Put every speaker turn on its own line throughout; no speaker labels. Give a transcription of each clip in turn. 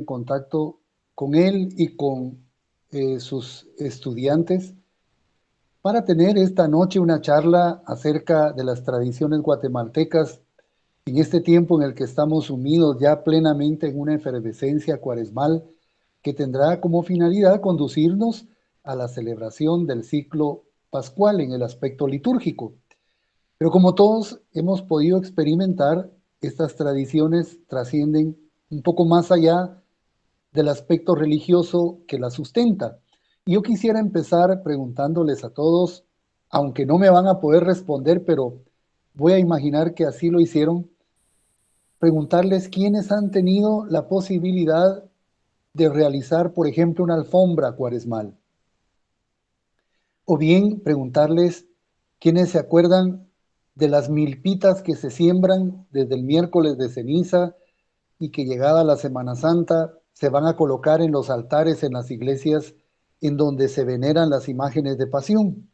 en contacto con él y con sus estudiantes para tener esta noche una charla acerca de las tradiciones guatemaltecas en este tiempo en el que estamos sumidos ya plenamente en una efervescencia cuaresmal que tendrá como finalidad conducirnos a la celebración del ciclo pascual en el aspecto litúrgico. Pero como todos hemos podido experimentar, estas tradiciones trascienden un poco más allá del aspecto religioso que la sustenta. Y yo quisiera empezar preguntándoles a todos, aunque no me van a poder responder, pero voy a imaginar que así lo hicieron, preguntarles quiénes han tenido la posibilidad de realizar, por ejemplo, una alfombra cuaresmal. O bien preguntarles quiénes se acuerdan de las milpitas que se siembran desde el miércoles de ceniza y que llegada la Semana Santa se van a colocar en los altares en las iglesias en donde se veneran las imágenes de pasión.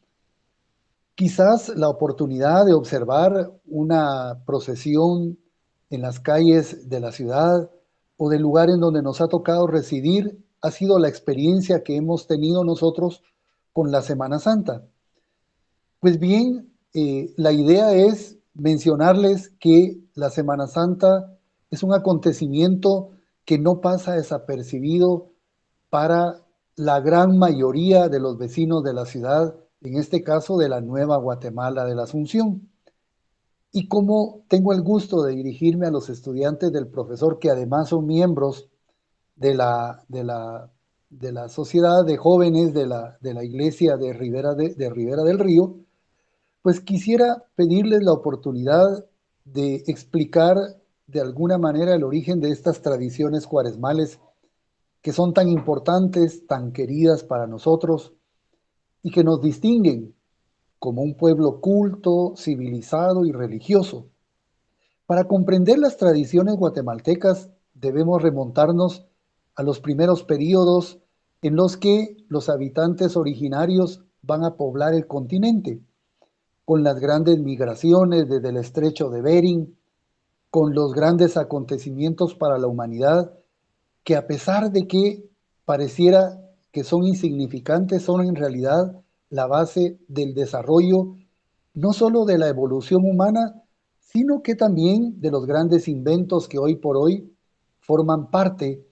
Quizás la oportunidad de observar una procesión en las calles de la ciudad o del lugar en donde nos ha tocado residir ha sido la experiencia que hemos tenido nosotros con la Semana Santa. Pues bien, la idea es mencionarles que la Semana Santa es un acontecimiento que no pasa desapercibido para la gran mayoría de los vecinos de la ciudad, en este caso de la Nueva Guatemala de la Asunción. Y como tengo el gusto de dirigirme a los estudiantes del profesor, que además son miembros de la sociedad de jóvenes de la iglesia de Ribera del Río, pues quisiera pedirles la oportunidad de explicar de alguna manera el origen de estas tradiciones cuaresmales que son tan importantes, tan queridas para nosotros y que nos distinguen como un pueblo culto, civilizado y religioso. Para comprender las tradiciones guatemaltecas debemos remontarnos a los primeros periodos en los que los habitantes originarios van a poblar el continente, con las grandes migraciones desde el estrecho de Bering, con los grandes acontecimientos para la humanidad, que a pesar de que pareciera que son insignificantes, son en realidad la base del desarrollo, no solo de la evolución humana, sino que también de los grandes inventos que hoy por hoy forman parte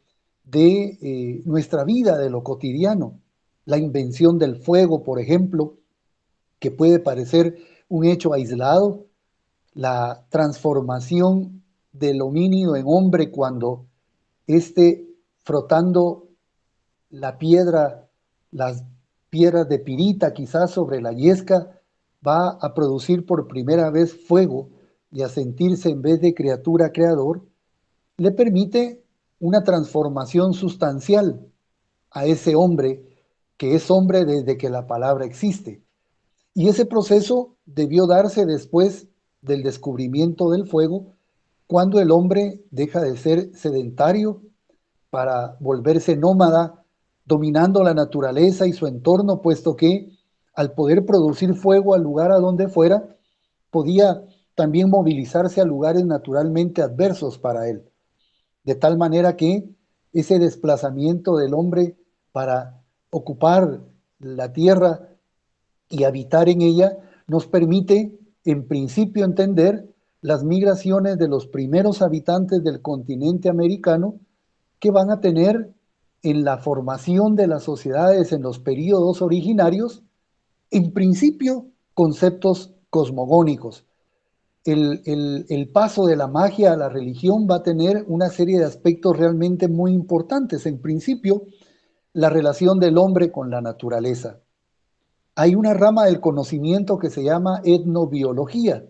de nuestra vida, de lo cotidiano. La invención del fuego, por ejemplo, que puede parecer un hecho aislado, la transformación del homínido en hombre cuando éste, frotando la piedra, las piedras de pirita quizás sobre la yesca, va a producir por primera vez fuego y a sentirse en vez de criatura creador, le permite una transformación sustancial a ese hombre que es hombre desde que la palabra existe. Y ese proceso debió darse después del descubrimiento del fuego, cuando el hombre deja de ser sedentario para volverse nómada, dominando la naturaleza y su entorno, puesto que al poder producir fuego al lugar a donde fuera, podía también movilizarse a lugares naturalmente adversos para él. De tal manera que ese desplazamiento del hombre para ocupar la tierra y habitar en ella nos permite, en principio, entender las migraciones de los primeros habitantes del continente americano que van a tener en la formación de las sociedades en los períodos originarios, en principio, conceptos cosmogónicos. El paso de la magia a la religión va a tener una serie de aspectos realmente muy importantes. En principio, la relación del hombre con la naturaleza. Hay una rama del conocimiento que se llama etnobiología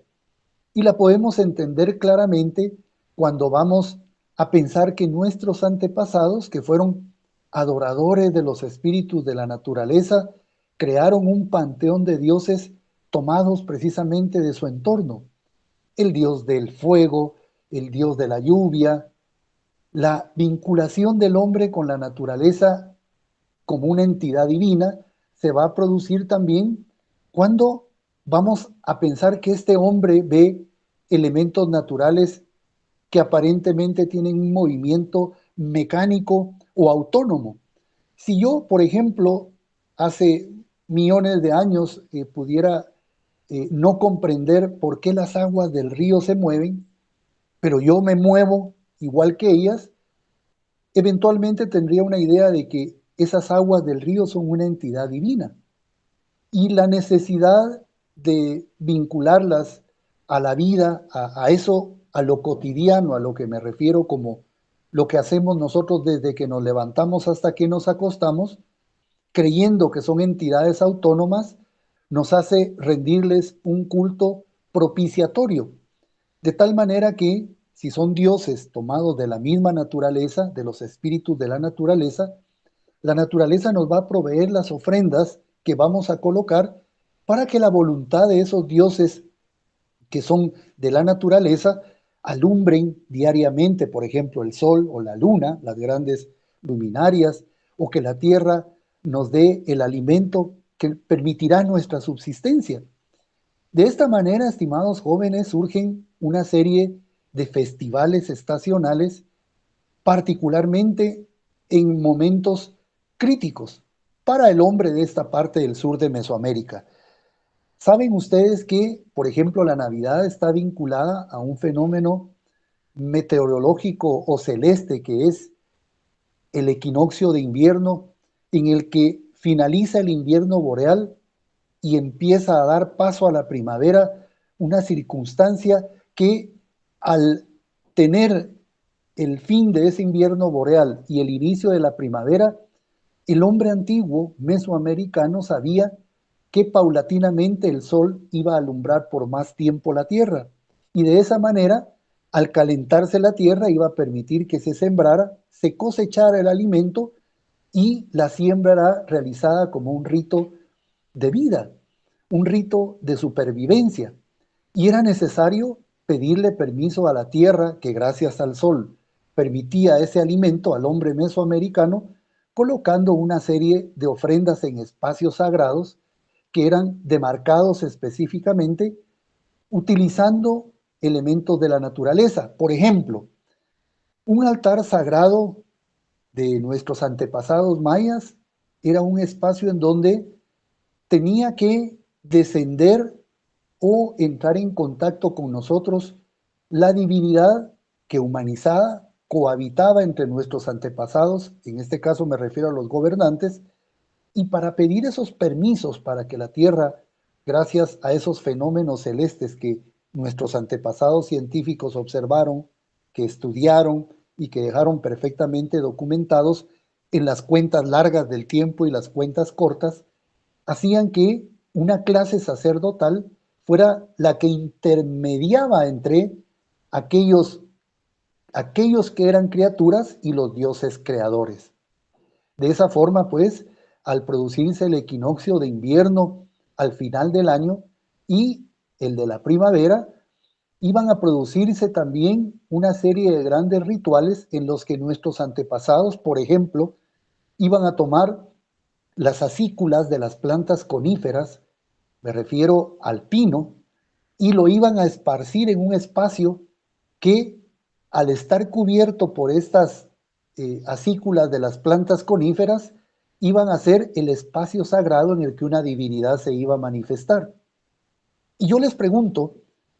y la podemos entender claramente cuando vamos a pensar que nuestros antepasados, que fueron adoradores de los espíritus de la naturaleza, crearon un panteón de dioses tomados precisamente de su entorno. El dios del fuego, el dios de la lluvia, la vinculación del hombre con la naturaleza como una entidad divina se va a producir también cuando vamos a pensar que este hombre ve elementos naturales que aparentemente tienen un movimiento mecánico o autónomo. Si yo, por ejemplo, hace millones de años pudiera no comprender por qué las aguas del río se mueven, pero yo me muevo igual que ellas, eventualmente tendría una idea de que esas aguas del río son una entidad divina y la necesidad de vincularlas a la vida, a eso, a lo cotidiano, a lo que me refiero como lo que hacemos nosotros desde que nos levantamos hasta que nos acostamos, creyendo que son entidades autónomas, nos hace rendirles un culto propiciatorio, de tal manera que si son dioses tomados de la misma naturaleza, de los espíritus de la naturaleza nos va a proveer las ofrendas que vamos a colocar para que la voluntad de esos dioses que son de la naturaleza alumbren diariamente, por ejemplo, el sol o la luna, las grandes luminarias, o que la tierra nos dé el alimento que permitirá nuestra subsistencia. De esta manera, estimados jóvenes, surgen una serie de festivales estacionales, particularmente en momentos críticos para el hombre de esta parte del sur de Mesoamérica. ¿Saben ustedes que, por ejemplo, la Navidad está vinculada a un fenómeno meteorológico o celeste que es el equinoccio de invierno, en el que finaliza el invierno boreal y empieza a dar paso a la primavera, una circunstancia que al tener el fin de ese invierno boreal y el inicio de la primavera, el hombre antiguo mesoamericano sabía que paulatinamente el sol iba a alumbrar por más tiempo la tierra. Y de esa manera, al calentarse la tierra, iba a permitir que se sembrara, se cosechara el alimento y la siembra era realizada como un rito de vida, un rito de supervivencia. Y era necesario pedirle permiso a la tierra que gracias al sol permitía ese alimento al hombre mesoamericano, colocando una serie de ofrendas en espacios sagrados que eran demarcados específicamente utilizando elementos de la naturaleza. Por ejemplo, un altar sagrado de nuestros antepasados mayas era un espacio en donde tenía que descender o entrar en contacto con nosotros la divinidad que humanizada cohabitaba entre nuestros antepasados, en este caso me refiero a los gobernantes, y para pedir esos permisos para que la Tierra, gracias a esos fenómenos celestes que nuestros antepasados científicos observaron, que estudiaron y que dejaron perfectamente documentados en las cuentas largas del tiempo y las cuentas cortas, hacían que una clase sacerdotal fuera la que intermediaba entre aquellos, aquellos que eran criaturas y los dioses creadores. De esa forma, pues, al producirse el equinoccio de invierno al final del año y el de la primavera, iban a producirse también una serie de grandes rituales en los que nuestros antepasados, por ejemplo, iban a tomar las acículas de las plantas coníferas, me refiero al pino, y lo iban a esparcir en un espacio que al estar cubierto por estas acículas de las plantas coníferas, iban a ser el espacio sagrado en el que una divinidad se iba a manifestar. Y yo les pregunto,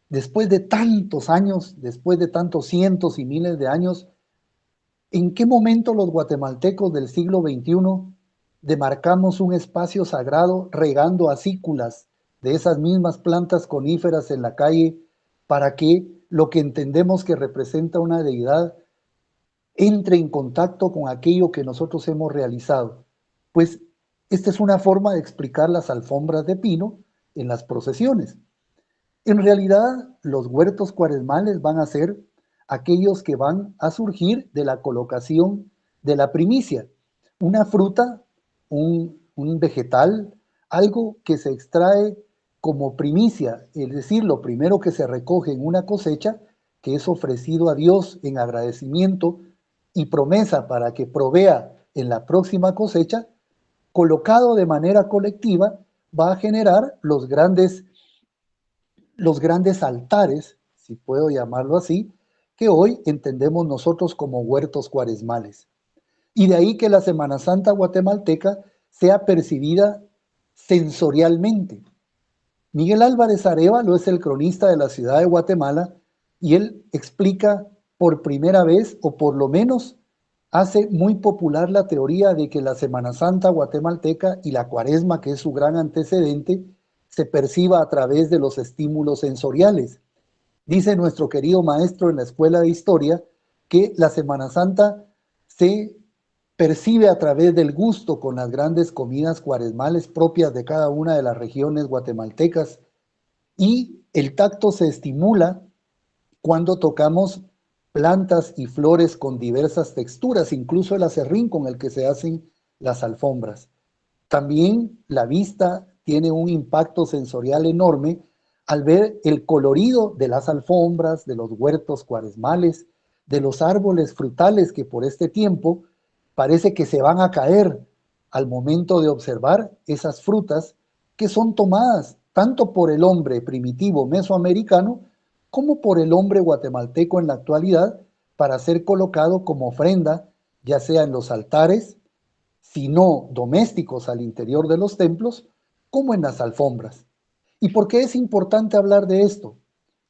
después de tantos años, después de tantos cientos y miles de años, ¿en qué momento los guatemaltecos del siglo XXI demarcamos un espacio sagrado regando acículas de esas mismas plantas coníferas en la calle para que lo que entendemos que representa una deidad entre en contacto con aquello que nosotros hemos realizado? Pues esta es una forma de explicar las alfombras de pino en las procesiones. En realidad, los huertos cuaresmales van a ser aquellos que van a surgir de la colocación de la primicia, una fruta, un vegetal, algo que se extrae como primicia, es decir, lo primero que se recoge en una cosecha, que es ofrecido a Dios en agradecimiento y promesa para que provea en la próxima cosecha, colocado de manera colectiva, va a generar los grandes altares, si puedo llamarlo así, que hoy entendemos nosotros como huertos cuaresmales. Y de ahí que la Semana Santa guatemalteca sea percibida sensorialmente. Miguel Álvarez Arévalo es el cronista de la ciudad de Guatemala y él explica por primera vez, o por lo menos hace muy popular la teoría de que la Semana Santa guatemalteca y la Cuaresma, que es su gran antecedente, se perciba a través de los estímulos sensoriales. Dice nuestro querido maestro en la Escuela de Historia que la Semana Santa se percibe a través del gusto con las grandes comidas cuaresmales propias de cada una de las regiones guatemaltecas, y el tacto se estimula cuando tocamos plantas y flores con diversas texturas, incluso el acerrín con el que se hacen las alfombras. También la vista tiene un impacto sensorial enorme al ver el colorido de las alfombras, de los huertos cuaresmales, de los árboles frutales que por este tiempo parece que se van a caer al momento de observar esas frutas que son tomadas tanto por el hombre primitivo mesoamericano como por el hombre guatemalteco en la actualidad para ser colocado como ofrenda, ya sea en los altares, sino domésticos al interior de los templos, como en las alfombras. ¿Y por qué es importante hablar de esto?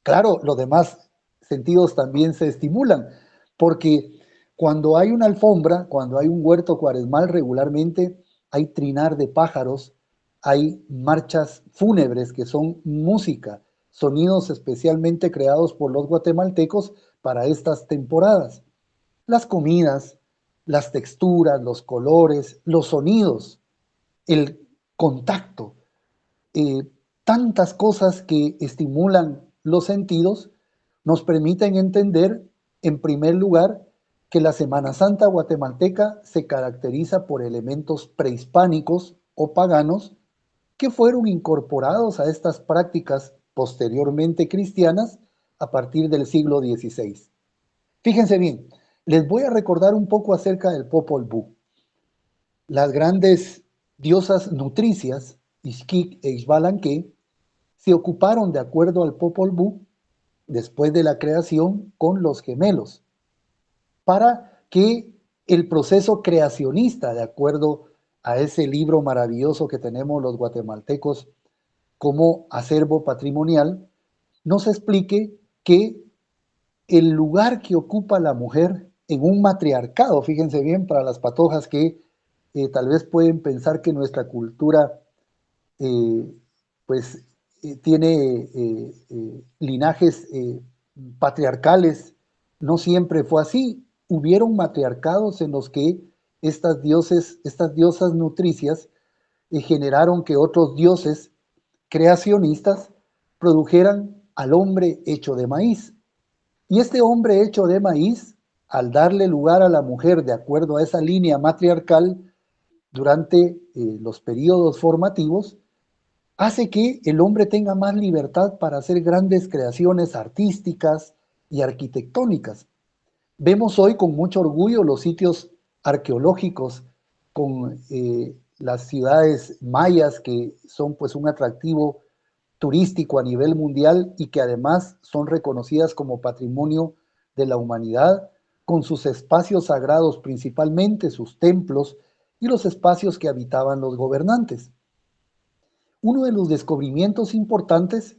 Claro, los demás sentidos también se estimulan, porque cuando hay una alfombra, cuando hay un huerto cuaresmal, regularmente hay trinar de pájaros, hay marchas fúnebres que son música, sonidos especialmente creados por los guatemaltecos para estas temporadas. Las comidas, las texturas, los colores, los sonidos, el contacto, eh, tantas cosas que estimulan los sentidos, nos permiten entender, en primer lugar, que la Semana Santa guatemalteca se caracteriza por elementos prehispánicos o paganos que fueron incorporados a estas prácticas posteriormente cristianas a partir del siglo XVI. Fíjense bien, les voy a recordar un poco acerca del Popol Vuh. Las grandes diosas nutricias, Ixquic e Ixbalanque, se ocuparon, de acuerdo al Popol Vuh, después de la creación con los gemelos, para que el proceso creacionista, de acuerdo a ese libro maravilloso que tenemos los guatemaltecos como acervo patrimonial, nos explique que el lugar que ocupa la mujer en un matriarcado, fíjense bien, para las patojas que tal vez pueden pensar que nuestra cultura eh, pues tiene linajes patriarcales, no siempre fue así. Hubieron matriarcados en los que estas diosas nutricias generaron que otros dioses creacionistas produjeran al hombre hecho de maíz. Y este hombre hecho de maíz, al darle lugar a la mujer de acuerdo a esa línea matriarcal durante los periodos formativos, hace que el hombre tenga más libertad para hacer grandes creaciones artísticas y arquitectónicas. Vemos hoy con mucho orgullo los sitios arqueológicos con las ciudades mayas que son pues un atractivo turístico a nivel mundial y que además son reconocidas como patrimonio de la humanidad, con sus espacios sagrados principalmente, sus templos y los espacios que habitaban los gobernantes. Uno de los descubrimientos importantes,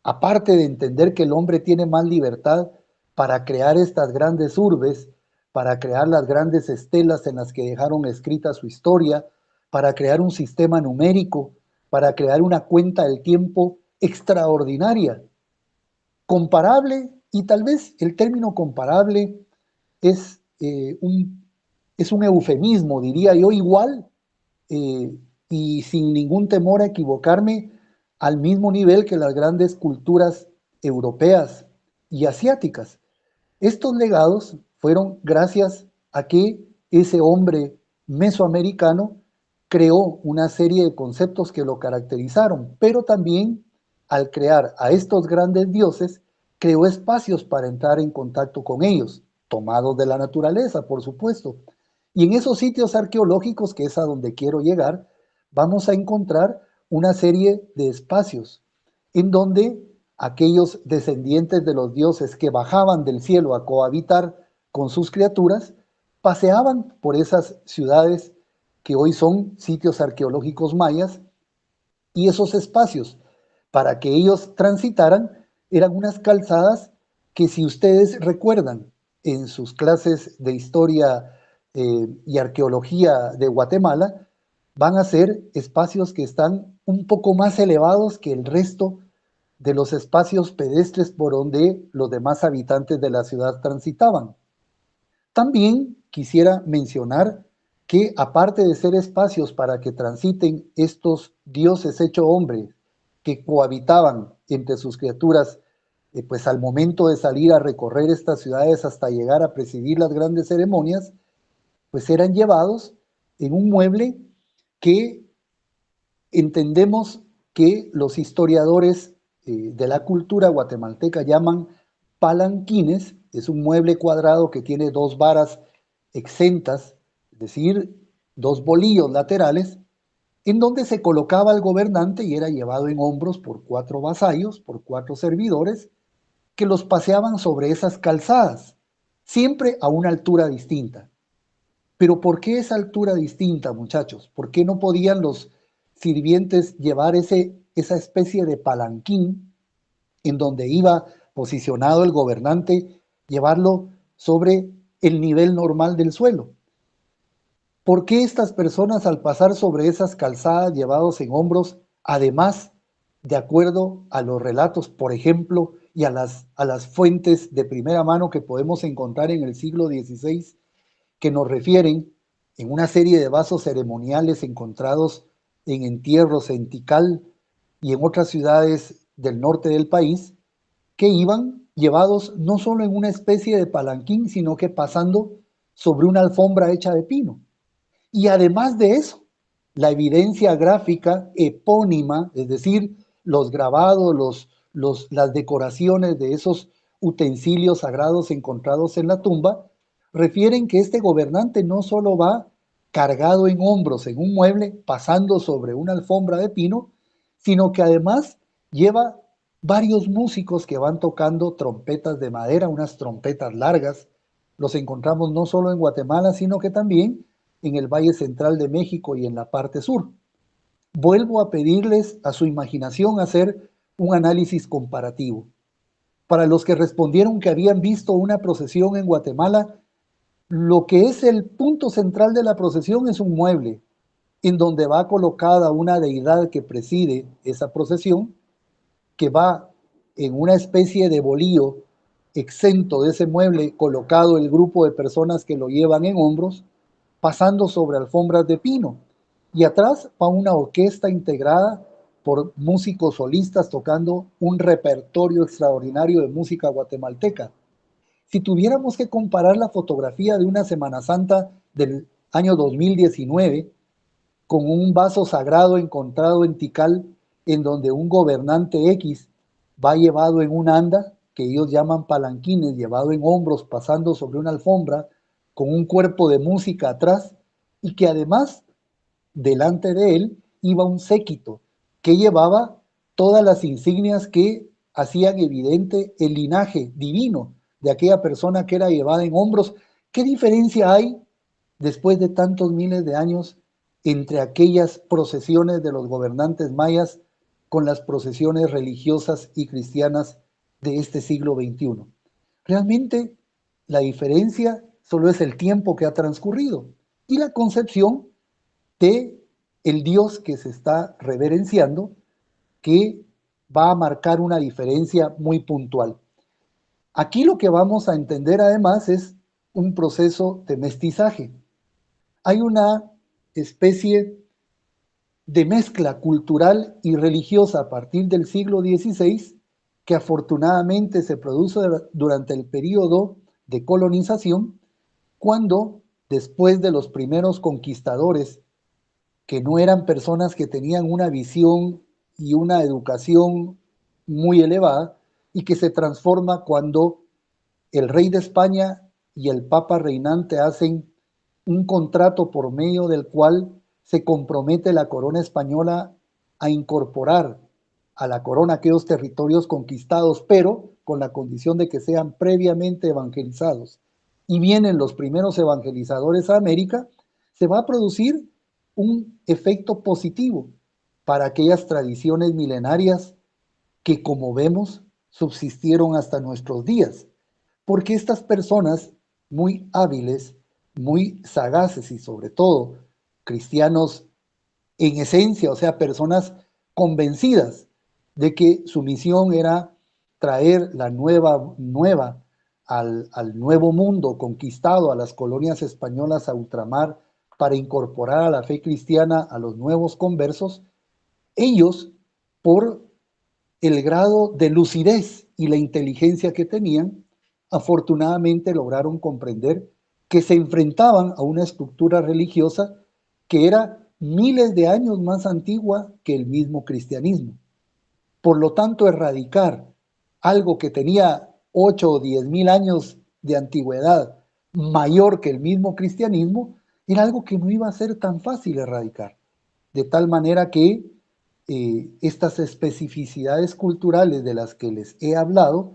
aparte de entender que el hombre tiene más libertad para crear estas grandes urbes, para crear las grandes estelas en las que dejaron escrita su historia, para crear un sistema numérico, para crear una cuenta del tiempo extraordinaria, comparable, y tal vez el término comparable es, es un eufemismo, diría yo, igual eh, y sin ningún temor a equivocarme, al mismo nivel que las grandes culturas europeas y asiáticas. Estos legados fueron gracias a que ese hombre mesoamericano creó una serie de conceptos que lo caracterizaron, pero también al crear a estos grandes dioses, creó espacios para entrar en contacto con ellos, tomados de la naturaleza, por supuesto. Y en esos sitios arqueológicos, que es a donde quiero llegar, vamos a encontrar una serie de espacios en donde aquellos descendientes de los dioses que bajaban del cielo a cohabitar con sus criaturas, paseaban por esas ciudades que hoy son sitios arqueológicos mayas, y esos espacios para que ellos transitaran eran unas calzadas que, si ustedes recuerdan en sus clases de historia y arqueología de Guatemala, van a ser espacios que están un poco más elevados que el resto de los espacios pedestres por donde los demás habitantes de la ciudad transitaban. También quisiera mencionar que, aparte de ser espacios para que transiten estos dioses hecho hombre que cohabitaban entre sus criaturas, pues al momento de salir a recorrer estas ciudades hasta llegar a presidir las grandes ceremonias, pues eran llevados en un mueble que entendemos que los historiadores de la cultura guatemalteca llaman palanquines. Es un mueble cuadrado que tiene dos varas exentas, es decir, dos bolillos laterales, en donde se colocaba el gobernante y era llevado en hombros por cuatro vasallos, por cuatro servidores, que los paseaban sobre esas calzadas, siempre a una altura distinta. Pero ¿por qué esa altura distinta, muchachos? ¿Por qué no podían los sirvientes llevar esa especie de palanquín en donde iba posicionado el gobernante, llevarlo sobre el nivel normal del suelo? ¿Por qué estas personas, al pasar sobre esas calzadas llevados en hombros, además, de acuerdo a los relatos, por ejemplo, y a las fuentes de primera mano que podemos encontrar en el siglo XVI, que nos refieren en una serie de vasos ceremoniales encontrados en entierros en Tikal y en otras ciudades del norte del país, que iban llevados no solo en una especie de palanquín, sino que pasando sobre una alfombra hecha de pino? Y además de eso, la evidencia gráfica epónima, es decir, los grabados, las decoraciones de esos utensilios sagrados encontrados en la tumba, refieren que este gobernante no solo va cargado en hombros en un mueble, pasando sobre una alfombra de pino, sino que además lleva varios músicos que van tocando trompetas de madera, unas trompetas largas. Los encontramos no solo en Guatemala, sino que también en el Valle Central de México y en la parte sur. Vuelvo a pedirles a su imaginación hacer un análisis comparativo. Para los que respondieron que habían visto una procesión en Guatemala, lo que es el punto central de la procesión es un mueble en donde va colocada una deidad que preside esa procesión, que va en una especie de bolío exento de ese mueble colocado el grupo de personas que lo llevan en hombros, pasando sobre alfombras de pino. Y atrás va una orquesta integrada por músicos solistas tocando un repertorio extraordinario de música guatemalteca. Si tuviéramos que comparar la fotografía de una Semana Santa del año 2019 con un vaso sagrado encontrado en Tikal, en donde un gobernante X va llevado en un anda, que ellos llaman palanquines, llevado en hombros, pasando sobre una alfombra, con un cuerpo de música atrás, y que además, delante de él, iba un séquito que llevaba todas las insignias que hacían evidente el linaje divino de aquella persona que era llevada en hombros. ¿Qué diferencia hay después de tantos miles de años entre aquellas procesiones de los gobernantes mayas con las procesiones religiosas y cristianas de este siglo XXI? Realmente la diferencia solo es el tiempo que ha transcurrido y la concepción de el Dios que se está reverenciando, que va a marcar una diferencia muy puntual. Aquí lo que vamos a entender además es un proceso de mestizaje. Hay una especie de mezcla cultural y religiosa a partir del siglo XVI que afortunadamente se produce durante el periodo de colonización, cuando, después de los primeros conquistadores, que no eran personas que tenían una visión y una educación muy elevada, y que se transforma cuando el rey de España y el papa reinante hacen un contrato por medio del cual se compromete la corona española a incorporar a la corona aquellos territorios conquistados, pero con la condición de que sean previamente evangelizados. Y vienen los primeros evangelizadores a América, se va a producir un efecto positivo para aquellas tradiciones milenarias que, como vemos, subsistieron hasta nuestros días. Porque estas personas muy hábiles, muy sagaces y sobre todo cristianos en esencia, o sea, personas convencidas de que su misión era traer la nueva al nuevo mundo conquistado, a las colonias españolas a ultramar, para incorporar a la fe cristiana a los nuevos conversos, ellos, por el grado de lucidez y la inteligencia que tenían, afortunadamente lograron comprender que se enfrentaban a una estructura religiosa que era miles de años más antigua que el mismo cristianismo. Por lo tanto, erradicar algo que tenía 8 o 10 mil años de antigüedad mayor que el mismo cristianismo era algo que no iba a ser tan fácil erradicar. De tal manera que estas especificidades culturales de las que les he hablado,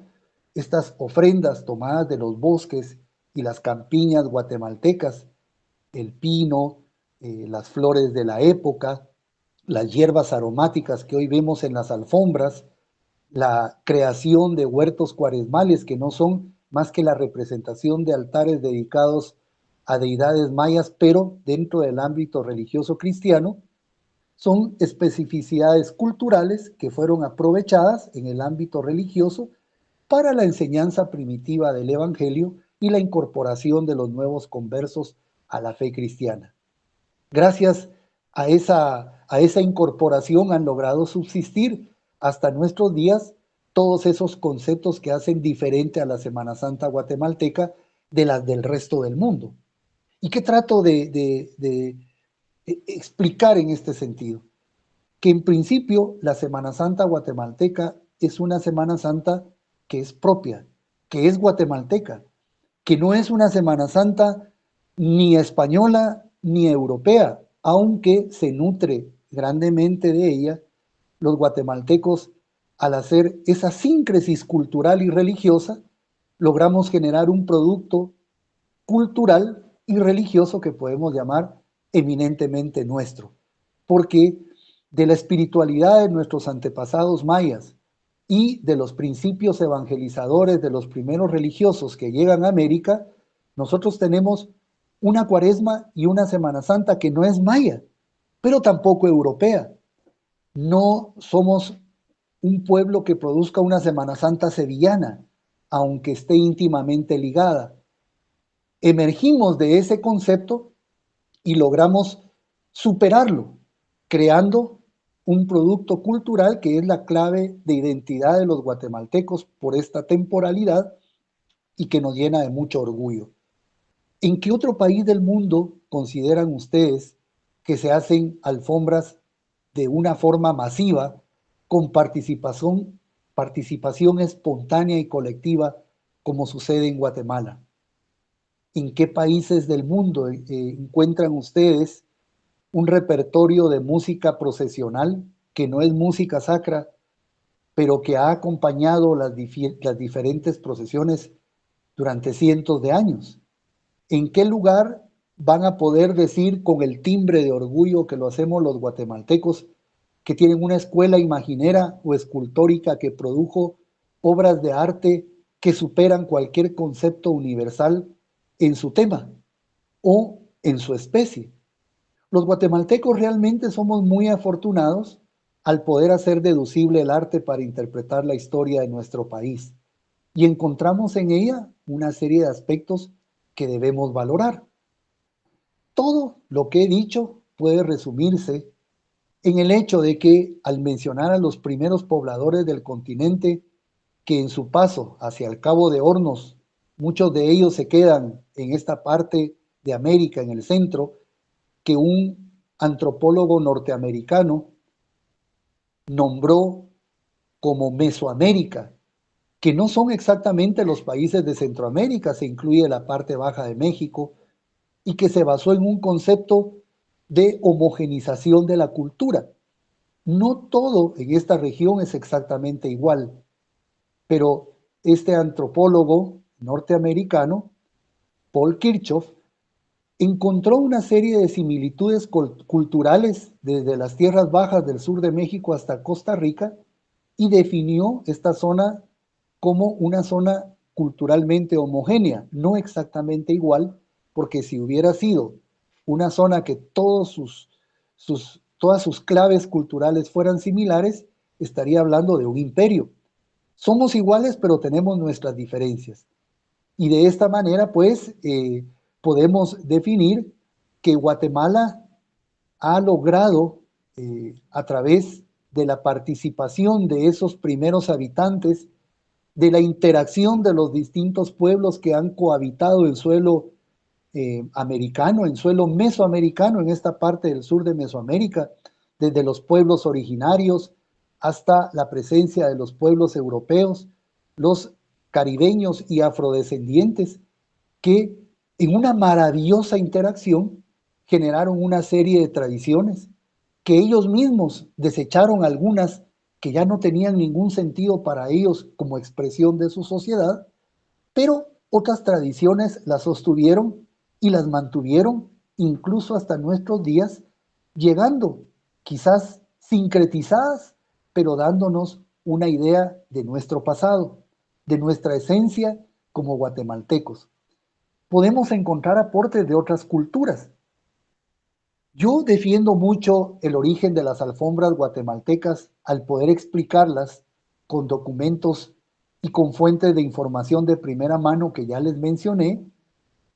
estas ofrendas tomadas de los bosques y las campiñas guatemaltecas, el pino, las flores de la época, las hierbas aromáticas que hoy vemos en las alfombras, la creación de huertos cuaresmales que no son más que la representación de altares dedicados a deidades mayas, pero dentro del ámbito religioso cristiano, son especificidades culturales que fueron aprovechadas en el ámbito religioso para la enseñanza primitiva del Evangelio y la incorporación de los nuevos conversos a la fe cristiana. Gracias a esa incorporación han logrado subsistir hasta nuestros días todos esos conceptos que hacen diferente a la Semana Santa guatemalteca de las del resto del mundo. ¿Y qué trato de explicar en este sentido? Que en principio la Semana Santa guatemalteca es una Semana Santa que es propia, que es guatemalteca, que no es una Semana Santa ni española ni europea, aunque se nutre grandemente de ella, los guatemaltecos, al hacer esa síncresis cultural y religiosa, logramos generar un producto cultural y religioso que podemos llamar eminentemente nuestro, porque de la espiritualidad de nuestros antepasados mayas y de los principios evangelizadores de los primeros religiosos que llegan a América, nosotros tenemos una cuaresma y una Semana Santa que no es maya, pero tampoco europea. No somos un pueblo que produzca una Semana Santa sevillana, aunque esté íntimamente ligada. Emergimos de ese concepto y logramos superarlo, creando un producto cultural que es la clave de identidad de los guatemaltecos por esta temporalidad y que nos llena de mucho orgullo. ¿En qué otro país del mundo consideran ustedes que se hacen alfombras de una forma masiva con participación espontánea y colectiva como sucede en Guatemala? ¿En qué países del mundo encuentran ustedes un repertorio de música procesional que no es música sacra, pero que ha acompañado las diferentes procesiones durante cientos de años? ¿En qué lugar van a poder decir con el timbre de orgullo que lo hacemos los guatemaltecos, que tienen una escuela imaginera o escultórica que produjo obras de arte que superan cualquier concepto universal en su tema o en su especie? Los guatemaltecos realmente somos muy afortunados al poder hacer deducible el arte para interpretar la historia de nuestro país, y encontramos en ella una serie de aspectos que debemos valorar. Todo lo que he dicho puede resumirse en el hecho de que, al mencionar a los primeros pobladores del continente, que en su paso hacia el Cabo de Hornos, muchos de ellos se quedan en esta parte de América, en el centro, que un antropólogo norteamericano nombró como Mesoamérica, que no son exactamente los países de Centroamérica, se incluye la parte baja de México, y que se basó en un concepto de homogenización de la cultura. No todo en esta región es exactamente igual, pero este antropólogo norteamericano, Paul Kirchhoff, encontró una serie de similitudes culturales desde las tierras bajas del sur de México hasta Costa Rica y definió esta zona como una zona culturalmente homogénea, no exactamente igual, porque si hubiera sido una zona que todas sus claves culturales fueran similares, estaría hablando de un imperio. Somos iguales, pero tenemos nuestras diferencias. Y de esta manera, pues, podemos definir que Guatemala ha logrado, a través de la participación de esos primeros habitantes, de la interacción de los distintos pueblos que han cohabitado en suelo americano, en suelo mesoamericano, en esta parte del sur de Mesoamérica, desde los pueblos originarios hasta la presencia de los pueblos europeos, los caribeños y afrodescendientes, que en una maravillosa interacción generaron una serie de tradiciones que ellos mismos desecharon algunas que ya no tenían ningún sentido para ellos como expresión de su sociedad, pero otras tradiciones las sostuvieron y las mantuvieron incluso hasta nuestros días, llegando quizás sincretizadas, pero dándonos una idea de nuestro pasado, de nuestra esencia como guatemaltecos. Podemos encontrar aportes de otras culturas. Yo defiendo mucho el origen de las alfombras guatemaltecas al poder explicarlas con documentos y con fuentes de información de primera mano que ya les mencioné,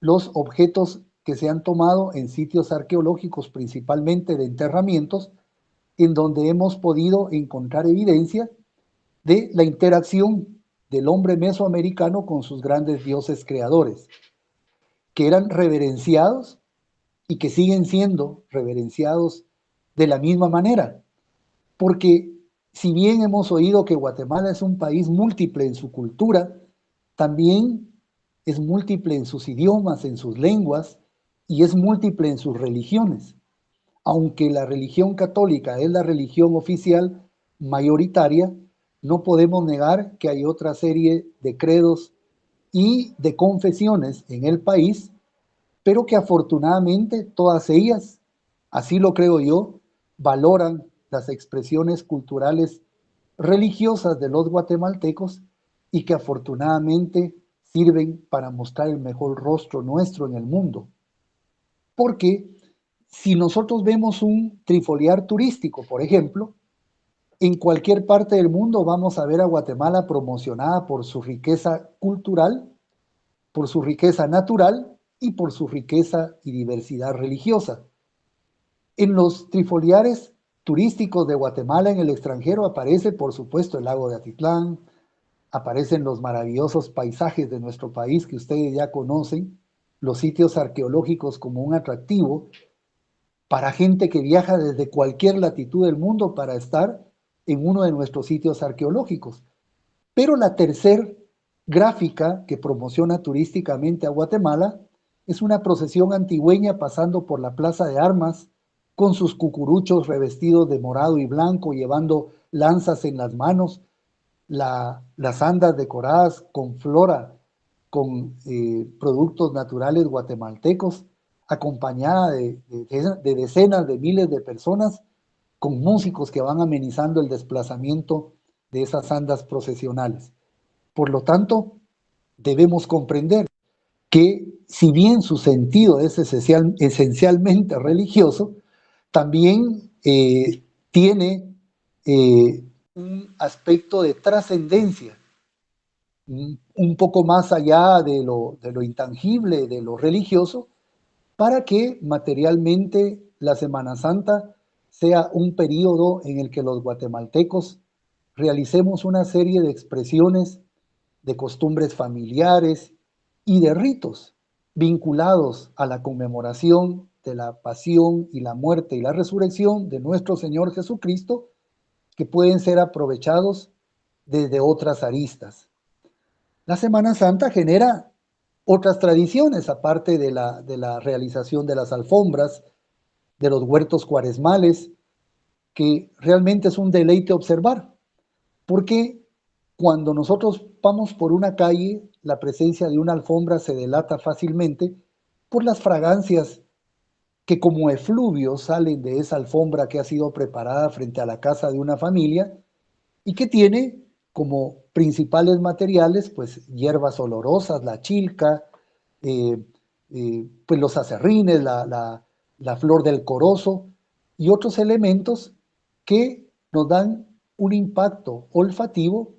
los objetos que se han tomado en sitios arqueológicos, principalmente de enterramientos, en donde hemos podido encontrar evidencia de la interacción del hombre mesoamericano con sus grandes dioses creadores, que eran reverenciados y que siguen siendo reverenciados de la misma manera. Porque si bien hemos oído que Guatemala es un país múltiple en su cultura, también es múltiple en sus idiomas, en sus lenguas, y es múltiple en sus religiones. Aunque la religión católica es la religión oficial mayoritaria, no podemos negar que hay otra serie de credos y de confesiones en el país, pero que afortunadamente todas ellas, así lo creo yo, valoran las expresiones culturales religiosas de los guatemaltecos y que afortunadamente sirven para mostrar el mejor rostro nuestro en el mundo. Porque si nosotros vemos un trifoliar turístico, por ejemplo, en cualquier parte del mundo vamos a ver a Guatemala promocionada por su riqueza cultural, por su riqueza natural y por su riqueza y diversidad religiosa. En los trifoliares turísticos de Guatemala en el extranjero aparece, por supuesto, el lago de Atitlán, aparecen los maravillosos paisajes de nuestro país que ustedes ya conocen, los sitios arqueológicos como un atractivo para gente que viaja desde cualquier latitud del mundo para estar en uno de nuestros sitios arqueológicos. Pero la tercer gráfica que promociona turísticamente a Guatemala es una procesión antigüeña pasando por la Plaza de Armas con sus cucuruchos revestidos de morado y blanco, llevando lanzas en las manos, las andas decoradas con flora, con productos naturales guatemaltecos, acompañada de decenas de miles de personas, con músicos que van amenizando el desplazamiento de esas andas procesionales. Por lo tanto, debemos comprender que si bien su sentido es esencialmente religioso, también tiene un aspecto de trascendencia, un poco más allá de lo intangible, de lo religioso, para que materialmente la Semana Santa sea un periodo en el que los guatemaltecos realicemos una serie de expresiones, de costumbres familiares y de ritos vinculados a la conmemoración de la pasión y la muerte y la resurrección de nuestro Señor Jesucristo, que pueden ser aprovechados desde otras aristas. La Semana Santa genera otras tradiciones, aparte de la realización de las alfombras, de los huertos cuaresmales, que realmente es un deleite observar, porque cuando nosotros vamos por una calle, la presencia de una alfombra se delata fácilmente por las fragancias que como efluvios salen de esa alfombra que ha sido preparada frente a la casa de una familia y que tiene como principales materiales pues hierbas olorosas, la chilca, eh, pues los acerrines, la flor del corozo y otros elementos que nos dan un impacto olfativo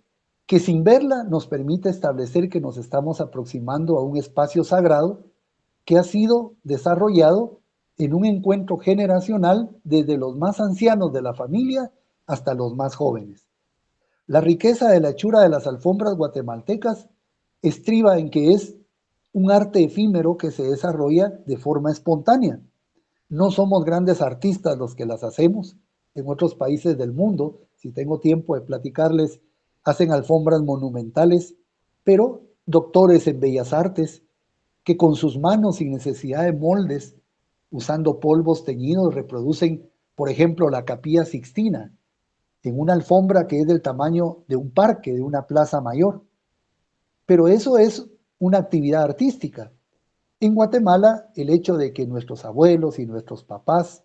que sin verla nos permite establecer que nos estamos aproximando a un espacio sagrado que ha sido desarrollado en un encuentro generacional desde los más ancianos de la familia hasta los más jóvenes. La riqueza de la hechura de las alfombras guatemaltecas estriba en que es un arte efímero que se desarrolla de forma espontánea. No somos grandes artistas los que las hacemos. En otros países del mundo, si tengo tiempo de platicarles, hacen alfombras monumentales, pero doctores en bellas artes que con sus manos sin necesidad de moldes, usando polvos teñidos, reproducen, por ejemplo, la Capilla Sixtina en una alfombra que es del tamaño de un parque, de una plaza mayor. Pero eso es una actividad artística. En Guatemala, el hecho de que nuestros abuelos y nuestros papás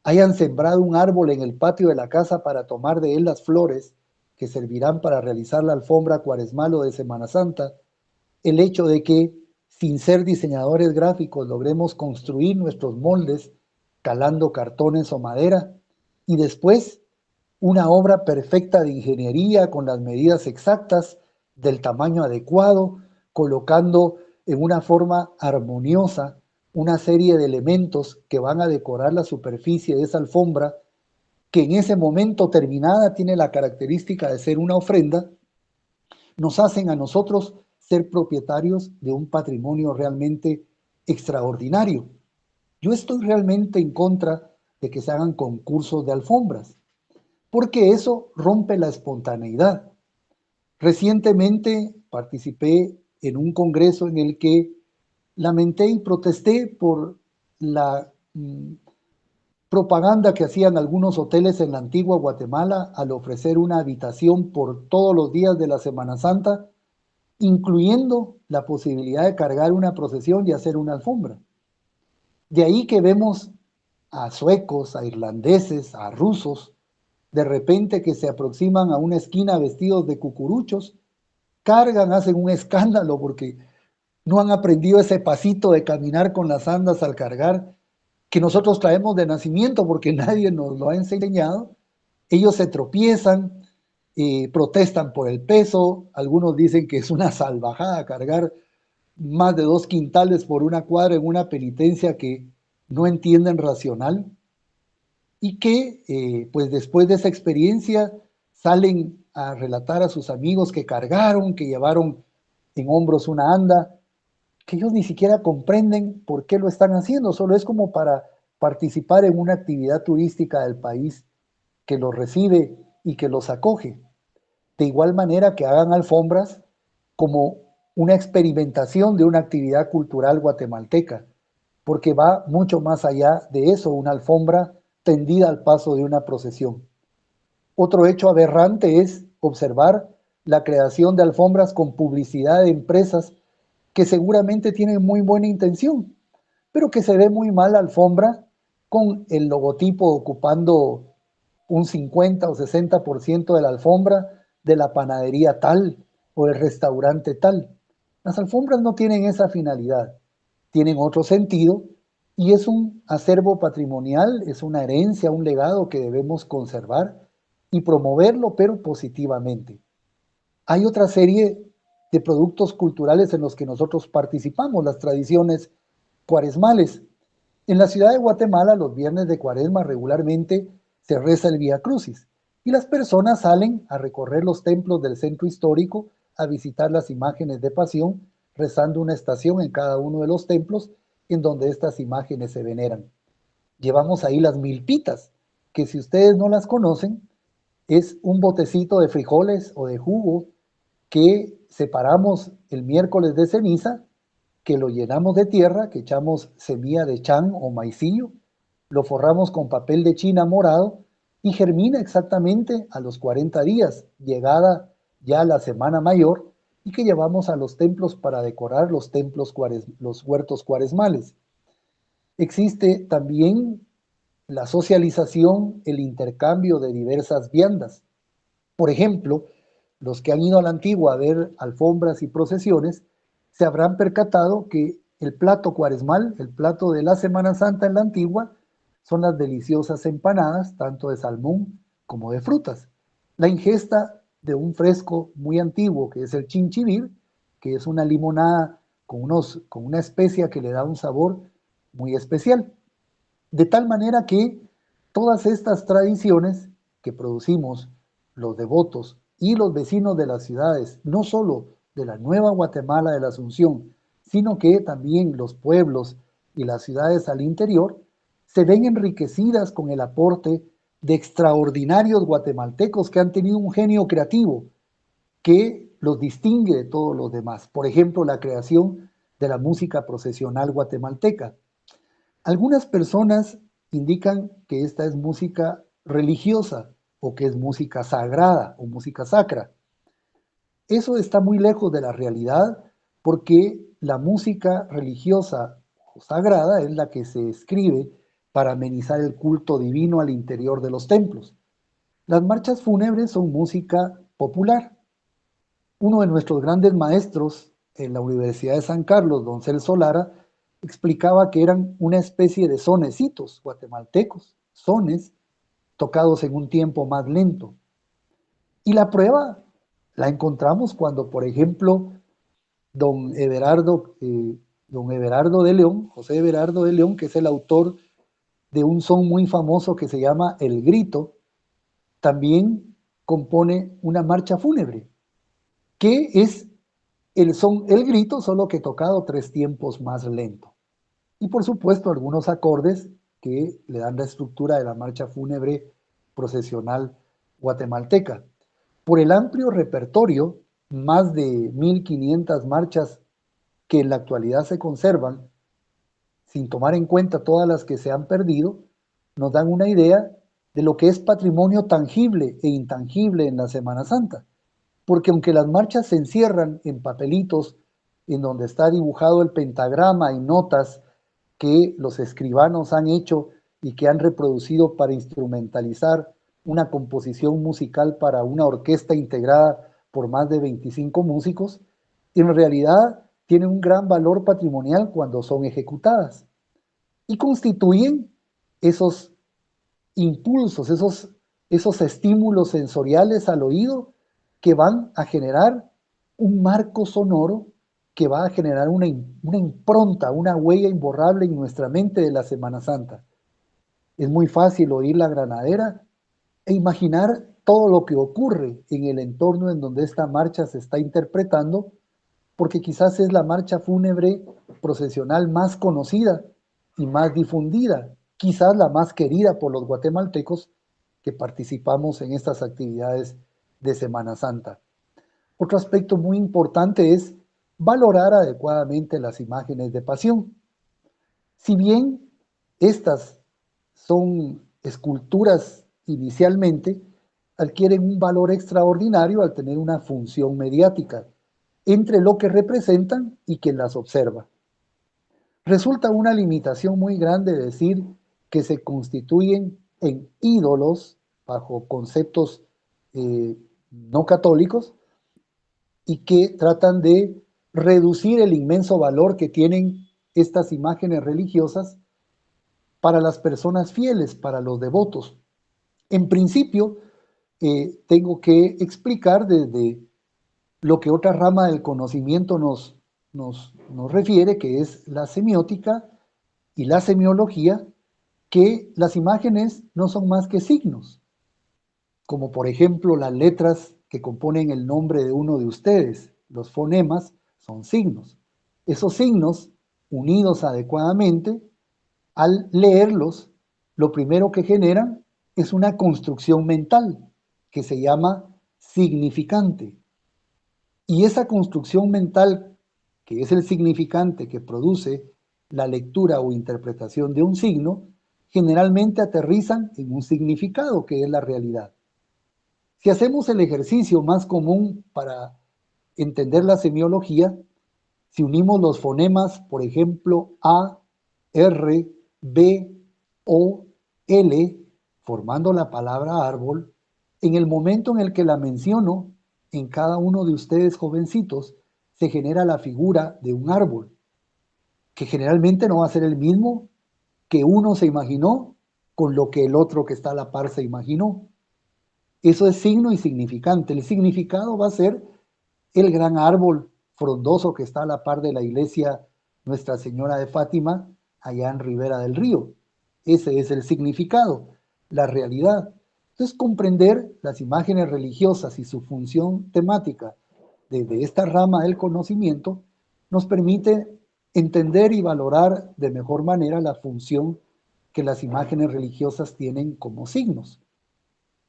hayan sembrado un árbol en el patio de la casa para tomar de él las flores que servirán para realizar la alfombra cuaresmal o de Semana Santa, el hecho de que sin ser diseñadores gráficos logremos construir nuestros moldes calando cartones o madera y después una obra perfecta de ingeniería con las medidas exactas del tamaño adecuado, colocando en una forma armoniosa una serie de elementos que van a decorar la superficie de esa alfombra, que en ese momento terminada tiene la característica de ser una ofrenda, nos hacen a nosotros ser propietarios de un patrimonio realmente extraordinario. Yo estoy realmente en contra de que se hagan concursos de alfombras, porque eso rompe la espontaneidad. Recientemente participé en un congreso en el que lamenté y protesté por la propaganda que hacían algunos hoteles en la antigua Guatemala al ofrecer una habitación por todos los días de la Semana Santa, incluyendo la posibilidad de cargar una procesión y hacer una alfombra. De ahí que vemos a suecos, a irlandeses, a rusos, de repente que se aproximan a una esquina vestidos de cucuruchos, cargan, hacen un escándalo porque no han aprendido ese pasito de caminar con las andas al cargar que nosotros traemos de nacimiento porque nadie nos lo ha enseñado. Ellos se tropiezan, protestan por el peso, algunos dicen que es una salvajada cargar más de 2 quintales por una cuadra en una penitencia que no entienden racional y que pues después de esa experiencia salen a relatar a sus amigos que cargaron, que llevaron en hombros una anda, que ellos ni siquiera comprenden por qué lo están haciendo, solo es como para participar en una actividad turística del país que los recibe y que los acoge. De igual manera que hagan alfombras como una experimentación de una actividad cultural guatemalteca, porque va mucho más allá de eso, una alfombra tendida al paso de una procesión. Otro hecho aberrante es observar la creación de alfombras con publicidad de empresas que seguramente tienen muy buena intención, pero que se ve muy mal la alfombra con el logotipo ocupando un 50 o 60% de la alfombra de la panadería tal o el restaurante tal. Las alfombras no tienen esa finalidad, tienen otro sentido y es un acervo patrimonial, es una herencia, un legado que debemos conservar y promoverlo, pero positivamente. Hay otra serie de productos culturales en los que nosotros participamos, las tradiciones cuaresmales. En la ciudad de Guatemala, los viernes de Cuaresma regularmente se reza el Vía Crucis y las personas salen a recorrer los templos del centro histórico, a visitar las imágenes de pasión, rezando una estación en cada uno de los templos en donde estas imágenes se veneran. Llevamos ahí las milpitas, que si ustedes no las conocen, es un botecito de frijoles o de jugo que separamos el miércoles de ceniza, que lo llenamos de tierra, que echamos semilla de chan o maicillo, lo forramos con papel de china morado y germina exactamente a los 40 días, llegada ya la Semana Mayor, y que llevamos a los templos para decorar los templos, los huertos cuaresmales. Existe también la socialización, el intercambio de diversas viandas. Por ejemplo, los que han ido a la Antigua a ver alfombras y procesiones, se habrán percatado que el plato cuaresmal, el plato de la Semana Santa en la Antigua, son las deliciosas empanadas, tanto de salmón como de frutas. La ingesta de un fresco muy antiguo, que es el chinchibir, que es una limonada con una especia que le da un sabor muy especial. De tal manera que todas estas tradiciones que producimos los devotos y los vecinos de las ciudades, no solo de la Nueva Guatemala de la Asunción, sino que también los pueblos y las ciudades al interior, se ven enriquecidas con el aporte de extraordinarios guatemaltecos que han tenido un genio creativo que los distingue de todos los demás. Por ejemplo, la creación de la música procesional guatemalteca. Algunas personas indican que esta es música religiosa o que es música sagrada o música sacra. Eso está muy lejos de la realidad porque la música religiosa o sagrada es la que se escribe para amenizar el culto divino al interior de los templos. Las marchas fúnebres son música popular. Uno de nuestros grandes maestros en la Universidad de San Carlos, don Celso Lara, explicaba que eran una especie de sonecitos guatemaltecos, sones tocados en un tiempo más lento. Y la prueba la encontramos cuando, por ejemplo, don Everardo de León, José Everardo de León, que es el autor de un son muy famoso que se llama El Grito, también compone una marcha fúnebre, que es el son El Grito, solo que tocado 3 tiempos más lento. Y por supuesto algunos acordes que le dan la estructura de la marcha fúnebre procesional guatemalteca. Por el amplio repertorio, más de 1500 marchas que en la actualidad se conservan, sin tomar en cuenta todas las que se han perdido, nos dan una idea de lo que es patrimonio tangible e intangible en la Semana Santa. Porque aunque las marchas se encierran en papelitos en donde está dibujado el pentagrama y notas que los escribanos han hecho y que han reproducido para instrumentalizar una composición musical para una orquesta integrada por más de 25 músicos, en realidad tienen un gran valor patrimonial cuando son ejecutadas y constituyen esos impulsos, esos estímulos sensoriales al oído que van a generar un marco sonoro que va a generar una impronta, una huella imborrable en nuestra mente de la Semana Santa. Es muy fácil oír la granadera e imaginar todo lo que ocurre en el entorno en donde esta marcha se está interpretando, porque quizás es la marcha fúnebre procesional más conocida y más difundida, quizás la más querida por los guatemaltecos que participamos en estas actividades de Semana Santa. Otro aspecto muy importante es valorar adecuadamente las imágenes de pasión. Si bien estas son esculturas inicialmente, adquieren un valor extraordinario al tener una función mediática entre lo que representan y quien las observa. Resulta una limitación muy grande decir que se constituyen en ídolos bajo conceptos no católicos y que tratan de reducir el inmenso valor que tienen estas imágenes religiosas para las personas fieles, para los devotos. En principio, tengo que explicar desde lo que otra rama del conocimiento nos refiere, que es la semiótica y la semiología, que las imágenes no son más que signos, como por ejemplo las letras que componen el nombre de uno de ustedes. Los fonemas son signos. Esos signos, unidos adecuadamente, al leerlos, lo primero que generan es una construcción mental que se llama significante. Y esa construcción mental, que es el significante que produce la lectura o interpretación de un signo, generalmente aterrizan en un significado que es la realidad. Si hacemos el ejercicio más común para entender la semiología, si unimos los fonemas, por ejemplo, A, R, B, O, L, formando la palabra árbol, en el momento en el que la menciono, en cada uno de ustedes jovencitos, se genera la figura de un árbol, que generalmente no va a ser el mismo que uno se imaginó con lo que el otro que está a la par se imaginó. Eso es signo y significante. El significado va a ser el gran árbol frondoso que está a la par de la iglesia Nuestra Señora de Fátima, allá en Ribera del Río. Ese es el significado, la realidad. Entonces, comprender las imágenes religiosas y su función temática desde esta rama del conocimiento nos permite entender y valorar de mejor manera la función que las imágenes religiosas tienen como signos.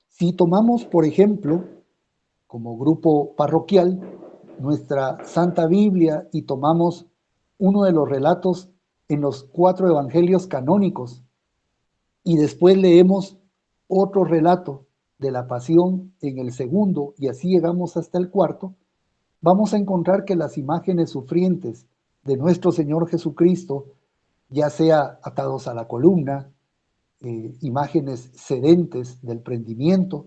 Si tomamos, por ejemplo, como grupo parroquial, nuestra Santa Biblia y tomamos uno de los relatos en los 4 evangelios canónicos y después leemos otro relato de la pasión en el segundo y así llegamos hasta el cuarto, vamos a encontrar que las imágenes sufrientes de nuestro Señor Jesucristo, ya sea atados a la columna, imágenes sedentes del prendimiento,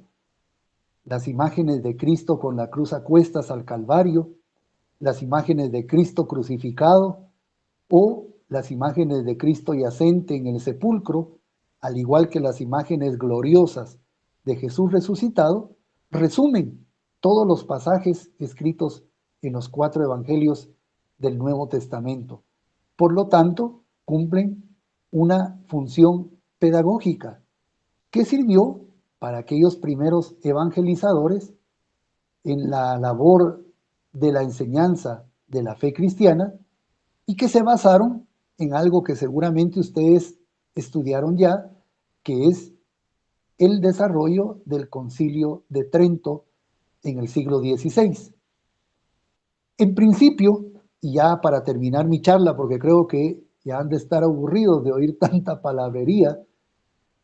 las imágenes de Cristo con la cruz a cuestas al Calvario, las imágenes de Cristo crucificado o las imágenes de Cristo yacente en el sepulcro, al igual que las imágenes gloriosas de Jesús resucitado, resumen todos los pasajes escritos en los 4 evangelios del Nuevo Testamento. Por lo tanto, cumplen una función pedagógica que sirvió para aquellos primeros evangelizadores en la labor de la enseñanza de la fe cristiana y que se basaron en algo que seguramente ustedes estudiaron ya, que es el desarrollo del Concilio de Trento en el siglo XVI. En principio, y ya para terminar mi charla, porque creo que ya han de estar aburridos de oír tanta palabrería,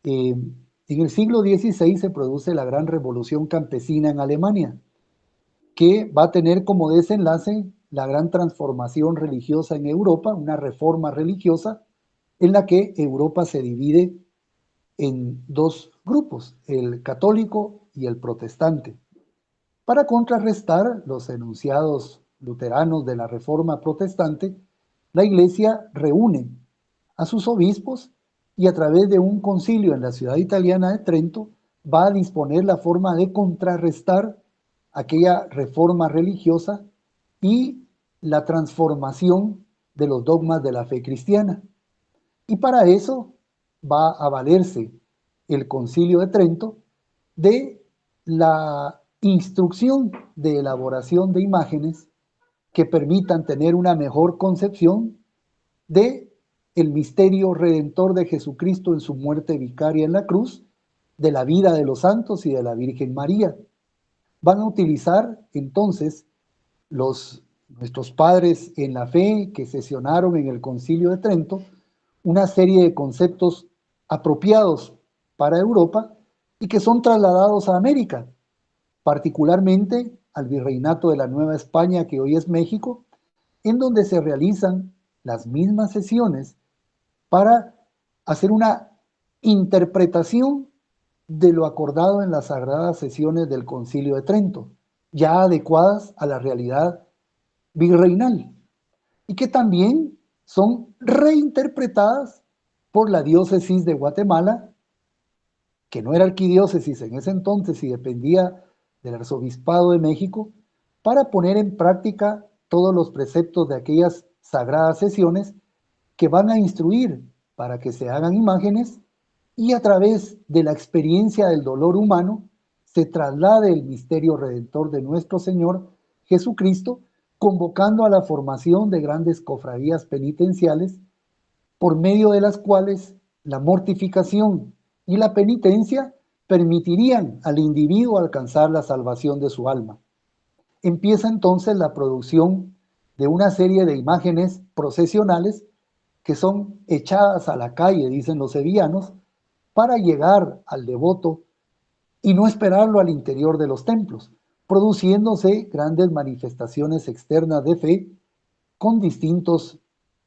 en el siglo XVI se produce la gran revolución campesina en Alemania, que va a tener como desenlace la gran transformación religiosa en Europa, una reforma religiosa en la que Europa se divide en dos grupos, el católico y el protestante, para contrarrestar los enunciados luteranos de la reforma protestante. La Iglesia reúne a sus obispos y a través de un concilio en la ciudad italiana de Trento va a disponer la forma de contrarrestar aquella reforma religiosa y la transformación de los dogmas de la fe cristiana. Y para eso va a valerse el Concilio de Trento de la instrucción de elaboración de imágenes que permitan tener una mejor concepción de el misterio redentor de Jesucristo en su muerte vicaria en la cruz, de la vida de los santos y de la Virgen María. Van a utilizar entonces nuestros padres en la fe que sesionaron en el Concilio de Trento una serie de conceptos apropiados para Europa y que son trasladados a América, particularmente al virreinato de la Nueva España, que hoy es México, en donde se realizan las mismas sesiones para hacer una interpretación de lo acordado en las sagradas sesiones del Concilio de Trento, ya adecuadas a la realidad virreinal, y que también son reinterpretadas por la diócesis de Guatemala, que no era arquidiócesis en ese entonces y dependía del arzobispado de México, para poner en práctica todos los preceptos de aquellas sagradas sesiones que van a instruir para que se hagan imágenes y a través de la experiencia del dolor humano se traslade el misterio redentor de nuestro Señor Jesucristo, convocando a la formación de grandes cofradías penitenciales, por medio de las cuales la mortificación y la penitencia permitirían al individuo alcanzar la salvación de su alma. Empieza entonces la producción de una serie de imágenes procesionales que son echadas a la calle, dicen los sevillanos, para llegar al devoto y no esperarlo al interior de los templos, produciéndose grandes manifestaciones externas de fe con distintos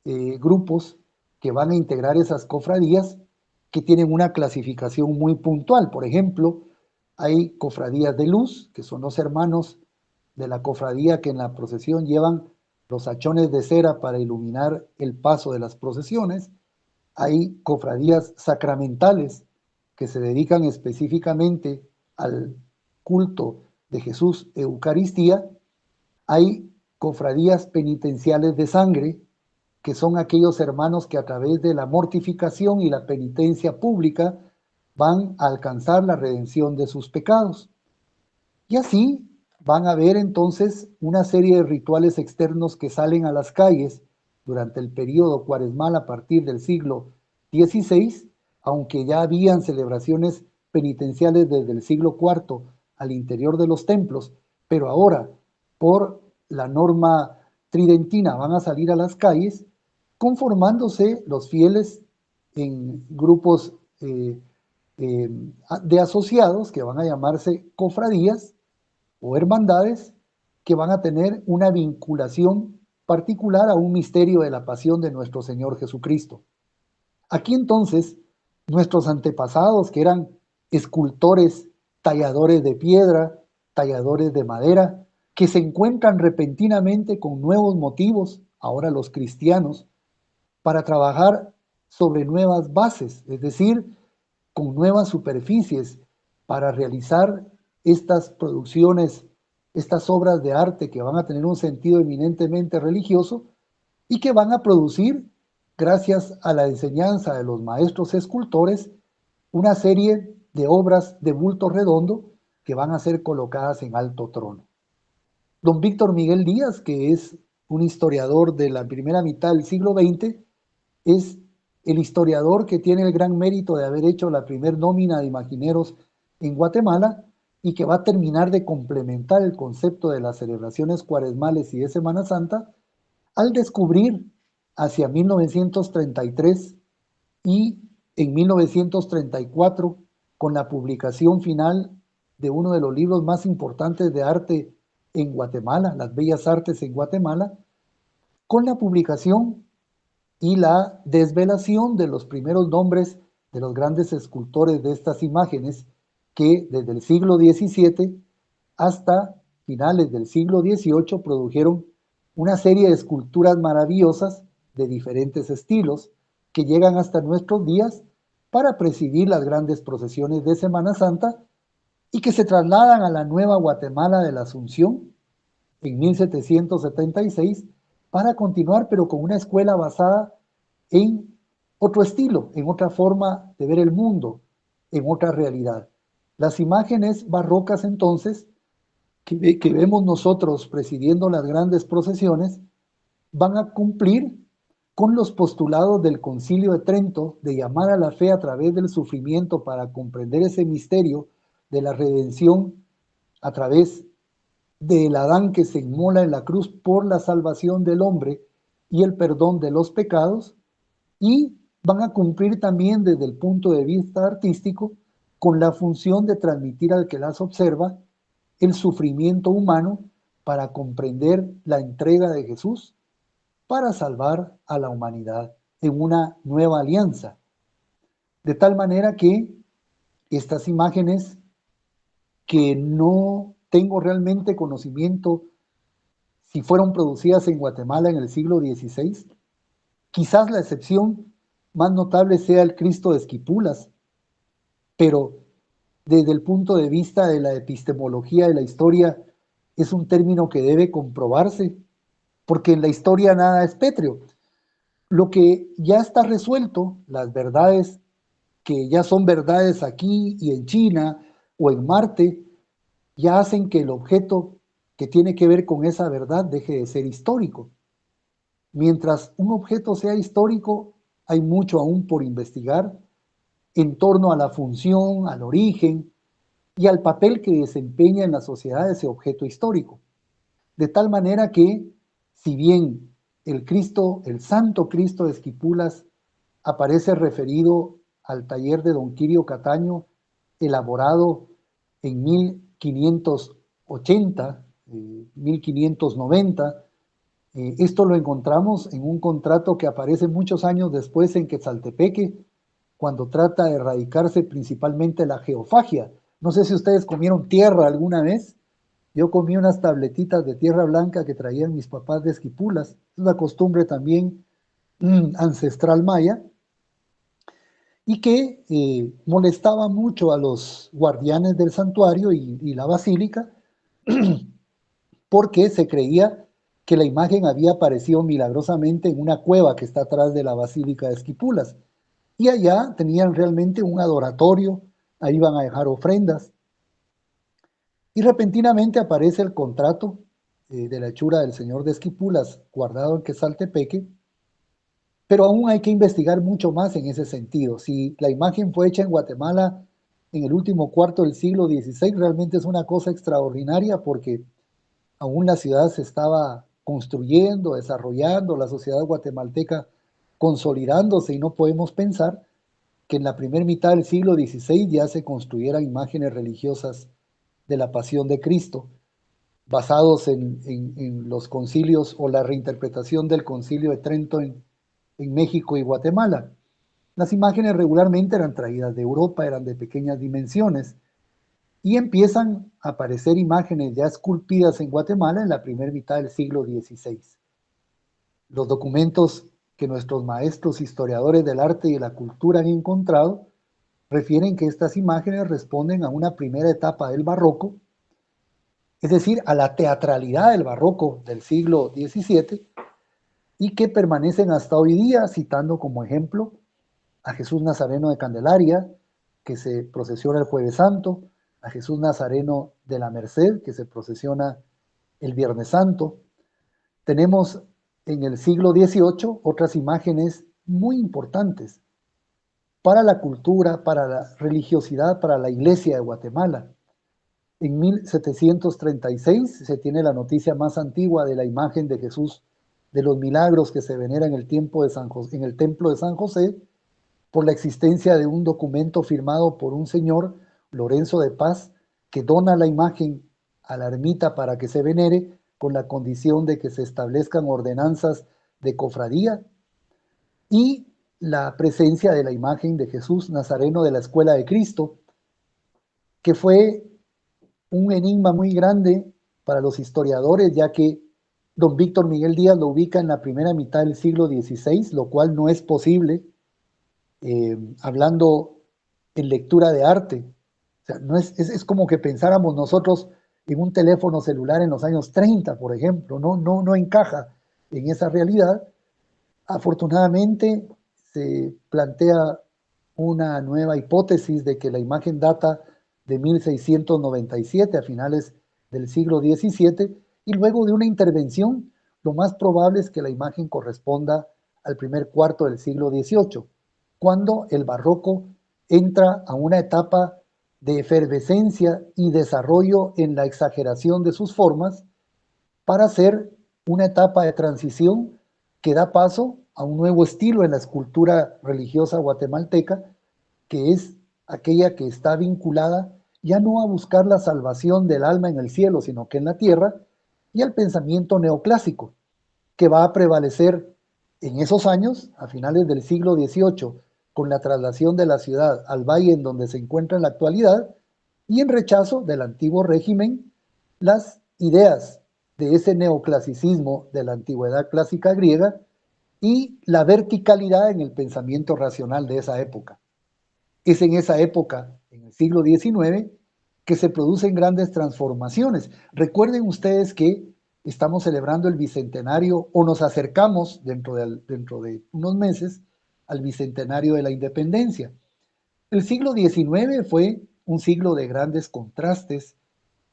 grupos que van a integrar esas cofradías que tienen una clasificación muy puntual. Por ejemplo, hay cofradías de luz, que son los hermanos de la cofradía que en la procesión llevan los hachones de cera para iluminar el paso de las procesiones. Hay cofradías sacramentales que se dedican específicamente al culto de Jesús Eucaristía. Hay cofradías penitenciales de sangre, que son aquellos hermanos que a través de la mortificación y la penitencia pública van a alcanzar la redención de sus pecados. Y así van a ver entonces una serie de rituales externos que salen a las calles durante el periodo cuaresmal a partir del siglo XVI, aunque ya habían celebraciones penitenciales desde el siglo IV al interior de los templos, pero ahora por la norma tridentina van a salir a las calles, conformándose los fieles en grupos de asociados que van a llamarse cofradías o hermandades que van a tener una vinculación particular a un misterio de la pasión de nuestro Señor Jesucristo. Aquí entonces, nuestros antepasados, que eran escultores, talladores de piedra, talladores de madera, que se encuentran repentinamente con nuevos motivos, ahora los cristianos, para trabajar sobre nuevas bases, es decir, con nuevas superficies para realizar estas producciones, estas obras de arte que van a tener un sentido eminentemente religioso y que van a producir, gracias a la enseñanza de los maestros escultores, una serie de obras de bulto redondo que van a ser colocadas en alto trono. Don Víctor Miguel Díaz, que es un historiador de la primera mitad del siglo XX, es el historiador que tiene el gran mérito de haber hecho la primer nómina de imagineros en Guatemala y que va a terminar de complementar el concepto de las celebraciones cuaresmales y de Semana Santa al descubrir hacia 1933 y en 1934, con la publicación final de uno de los libros más importantes de arte en Guatemala, Las Bellas Artes en Guatemala, con la publicación y la desvelación de los primeros nombres de los grandes escultores de estas imágenes que desde el siglo XVII hasta finales del siglo XVIII produjeron una serie de esculturas maravillosas de diferentes estilos que llegan hasta nuestros días para presidir las grandes procesiones de Semana Santa y que se trasladan a la Nueva Guatemala de la Asunción en 1776 para continuar, pero con una escuela basada en otro estilo, en otra forma de ver el mundo, en otra realidad. Las imágenes barrocas entonces que vemos nosotros presidiendo las grandes procesiones van a cumplir con los postulados del Concilio de Trento de llamar a la fe a través del sufrimiento para comprender ese misterio de la redención a través del Adán que se inmola en la cruz por la salvación del hombre y el perdón de los pecados, y van a cumplir también desde el punto de vista artístico con la función de transmitir al que las observa el sufrimiento humano para comprender la entrega de Jesús para salvar a la humanidad en una nueva alianza. De tal manera que estas imágenes, que no tengo realmente conocimiento si fueron producidas en Guatemala en el siglo XVI, quizás la excepción más notable sea el Cristo de Esquipulas, pero desde el punto de vista de la epistemología de la historia es un término que debe comprobarse, porque en la historia nada es pétreo. Lo que ya está resuelto, las verdades que ya son verdades aquí y en China o en Marte, ya hacen que el objeto que tiene que ver con esa verdad deje de ser histórico. Mientras un objeto sea histórico, hay mucho aún por investigar en torno a la función, al origen y al papel que desempeña en la sociedad ese objeto histórico. De tal manera que, si bien el Cristo, el Santo Cristo de Esquipulas, aparece referido al taller de don Quirio Cataño, elaborado en 1580, 1590. Esto lo encontramos en un contrato que aparece muchos años después en Quetzaltepeque, cuando trata de erradicarse principalmente la geofagia. No sé si ustedes comieron tierra alguna vez. Yo comí unas tabletitas de tierra blanca que traían mis papás de Esquipulas. Es una costumbre también ancestral maya y que molestaba mucho a los guardianes del santuario y la basílica porque se creía que la imagen había aparecido milagrosamente en una cueva que está atrás de la basílica de Esquipulas. Y allá tenían realmente un adoratorio, ahí iban a dejar ofrendas. Y repentinamente aparece el contrato de la hechura del señor de Esquipulas, guardado en Quetzaltepeque, pero aún hay que investigar mucho más en ese sentido. Si la imagen fue hecha en Guatemala en el último cuarto del siglo XVI, realmente es una cosa extraordinaria porque aún la ciudad se estaba construyendo, desarrollando, la sociedad guatemalteca consolidándose y no podemos pensar que en la primera mitad del siglo XVI ya se construyeran imágenes religiosas de la pasión de Cristo, basados en los concilios o la reinterpretación del concilio de Trento en México y Guatemala. Las imágenes regularmente eran traídas de Europa, eran de pequeñas dimensiones, y empiezan a aparecer imágenes ya esculpidas en Guatemala en la primera mitad del siglo XVI. Los documentos que nuestros maestros historiadores del arte y de la cultura han encontrado refieren que estas imágenes responden a una primera etapa del barroco, es decir, a la teatralidad del barroco del siglo XVII, y que permanecen hasta hoy día, citando como ejemplo a Jesús Nazareno de Candelaria, que se procesiona el Jueves Santo, a Jesús Nazareno de la Merced, que se procesiona el Viernes Santo. Tenemos en el siglo XVIII otras imágenes muy importantes para la cultura, para la religiosidad, para la iglesia de Guatemala. En 1736 se tiene la noticia más antigua de la imagen de Jesús de los milagros que se venera en el, en el templo de San José, por la existencia de un documento firmado por un señor, Lorenzo de Paz, que dona la imagen a la ermita para que se venere con la condición de que se establezcan ordenanzas de cofradía, y la presencia de la imagen de Jesús Nazareno de la Escuela de Cristo, que fue un enigma muy grande para los historiadores, ya que don Víctor Miguel Díaz lo ubica en la primera mitad del siglo XVI, lo cual no es posible, hablando en lectura de arte. O sea, no es como que pensáramos nosotros en un teléfono celular en los años 30, por ejemplo, no encaja en esa realidad. Afortunadamente se plantea una nueva hipótesis de que la imagen data de 1697, a finales del siglo XVII, y luego de una intervención, lo más probable es que la imagen corresponda al primer cuarto del siglo XVIII, cuando el barroco entra a una etapa de efervescencia y desarrollo en la exageración de sus formas para ser una etapa de transición que da paso a un nuevo estilo en la escultura religiosa guatemalteca, que es aquella que está vinculada ya no a buscar la salvación del alma en el cielo, sino que en la tierra, y al pensamiento neoclásico, que va a prevalecer en esos años, a finales del siglo XVIII, con la traslación de la ciudad al valle en donde se encuentra en la actualidad, y en rechazo del antiguo régimen, las ideas de ese neoclasicismo de la antigüedad clásica griega y la verticalidad en el pensamiento racional de esa época. Es en esa época, en el siglo XIX, que se producen grandes transformaciones. Recuerden ustedes que estamos celebrando el bicentenario o nos acercamos dentro de unos meses al bicentenario de la independencia. El siglo XIX fue un siglo de grandes contrastes,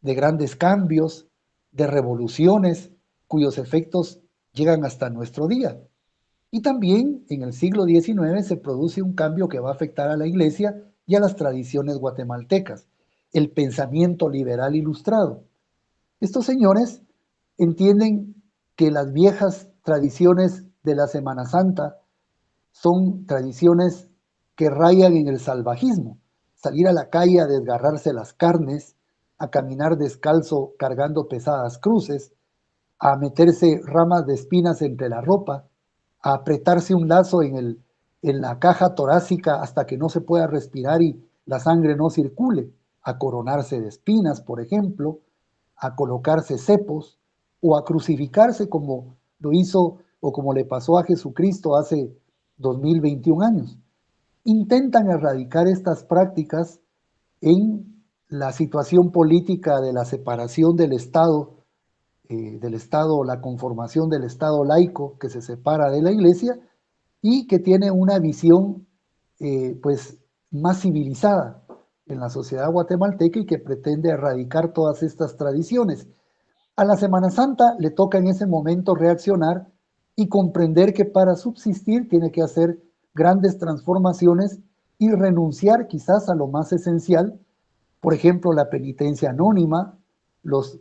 de grandes cambios, de revoluciones cuyos efectos llegan hasta nuestro día. Y también en el siglo XIX se produce un cambio que va a afectar a la Iglesia y a las tradiciones guatemaltecas, el pensamiento liberal ilustrado. Estos señores entienden que las viejas tradiciones de la Semana Santa son tradiciones que rayan en el salvajismo. Salir a la calle a desgarrarse las carnes, a caminar descalzo cargando pesadas cruces, a meterse ramas de espinas entre la ropa, a apretarse un lazo en la caja torácica hasta que no se pueda respirar y la sangre no circule, a coronarse de espinas, por ejemplo, a colocarse cepos o a crucificarse como lo hizo o como le pasó a Jesucristo hace 2021 años. Intentan erradicar estas prácticas en la situación política de la separación del Estado, la conformación del Estado laico que se separa de la Iglesia y que tiene una visión pues más civilizada en la sociedad guatemalteca y que pretende erradicar todas estas tradiciones. A la Semana Santa le toca en ese momento reaccionar y comprender que para subsistir tiene que hacer grandes transformaciones y renunciar quizás a lo más esencial, por ejemplo, la penitencia anónima, los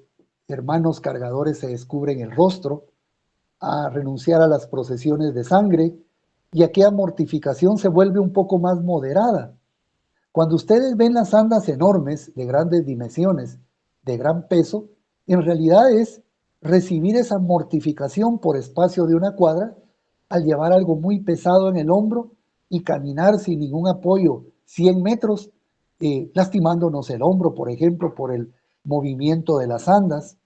hermanos cargadores se descubren el rostro, a renunciar a las procesiones de sangre y aquella mortificación se vuelve un poco más moderada. Cuando ustedes ven las andas enormes de grandes dimensiones, de gran peso, en realidad es recibir esa mortificación por espacio de una cuadra al llevar algo muy pesado en el hombro y caminar sin ningún apoyo 100 metros, lastimándonos el hombro, por ejemplo, por el movimiento de las andas,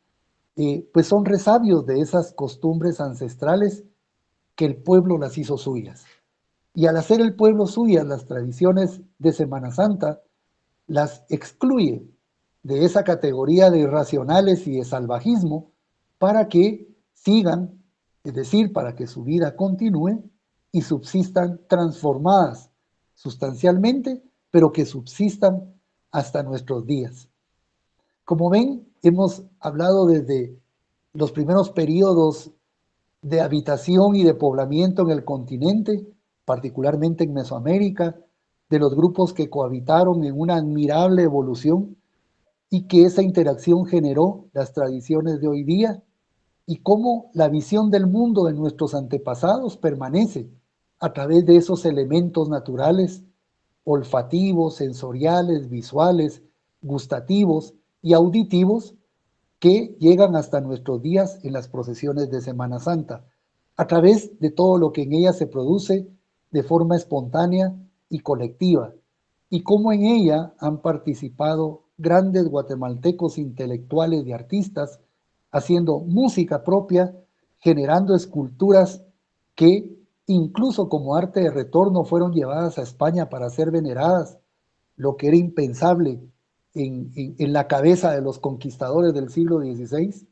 pues son resabios de esas costumbres ancestrales que el pueblo las hizo suyas. Y al hacer el pueblo suyas las tradiciones de Semana Santa, las excluye de esa categoría de irracionales y de salvajismo para que sigan, es decir, para que su vida continúe y subsistan transformadas sustancialmente, pero que subsistan hasta nuestros días. Como ven, hemos hablado desde los primeros periodos de habitación y de poblamiento en el continente, particularmente en Mesoamérica, de los grupos que cohabitaron en una admirable evolución y que esa interacción generó las tradiciones de hoy día y cómo la visión del mundo de nuestros antepasados permanece a través de esos elementos naturales, olfativos, sensoriales, visuales, gustativos y auditivos que llegan hasta nuestros días en las procesiones de Semana Santa, a través de todo lo que en ella se produce de forma espontánea y colectiva, y cómo en ella han participado grandes guatemaltecos intelectuales y artistas, haciendo música propia, generando esculturas que incluso como arte de retorno fueron llevadas a España para ser veneradas, lo que era impensable en la cabeza de los conquistadores del siglo XVI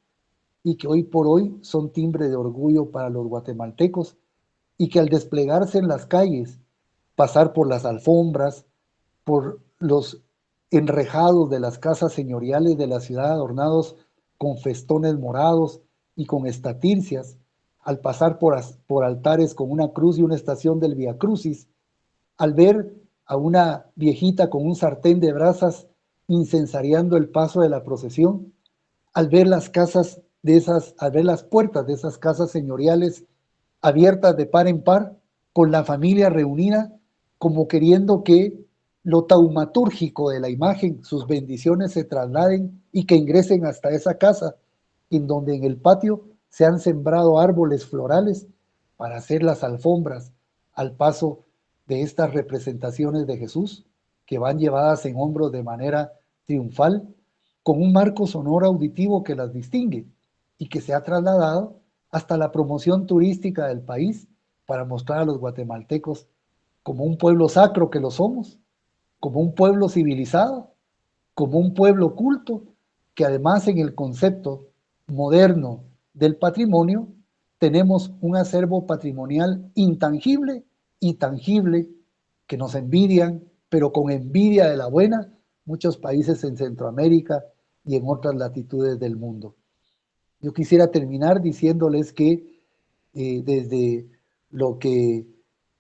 y que hoy por hoy son timbre de orgullo para los guatemaltecos y que al desplegarse en las calles, pasar por las alfombras, por los enrejados de las casas señoriales de la ciudad adornados con festones morados y con estatircias, al pasar por altares con una cruz y una estación del Via Crucis, al ver a una viejita con un sartén de brasas incensariando el paso de la procesión, al ver las casas de esas, al ver las puertas de esas casas señoriales abiertas de par en par, con la familia reunida, como queriendo que lo taumatúrgico de la imagen, sus bendiciones se trasladen y que ingresen hasta esa casa, en donde en el patio se han sembrado árboles florales para hacer las alfombras al paso de estas representaciones de Jesús, que van llevadas en hombros de manera triunfal, con un marco sonoro auditivo que las distingue y que se ha trasladado hasta la promoción turística del país para mostrar a los guatemaltecos como un pueblo sacro que lo somos, como un pueblo civilizado, como un pueblo culto, que además en el concepto moderno del patrimonio tenemos un acervo patrimonial intangible y tangible que nos envidian, pero con envidia de la buena, muchos países en Centroamérica y en otras latitudes del mundo. Yo quisiera terminar diciéndoles que desde lo que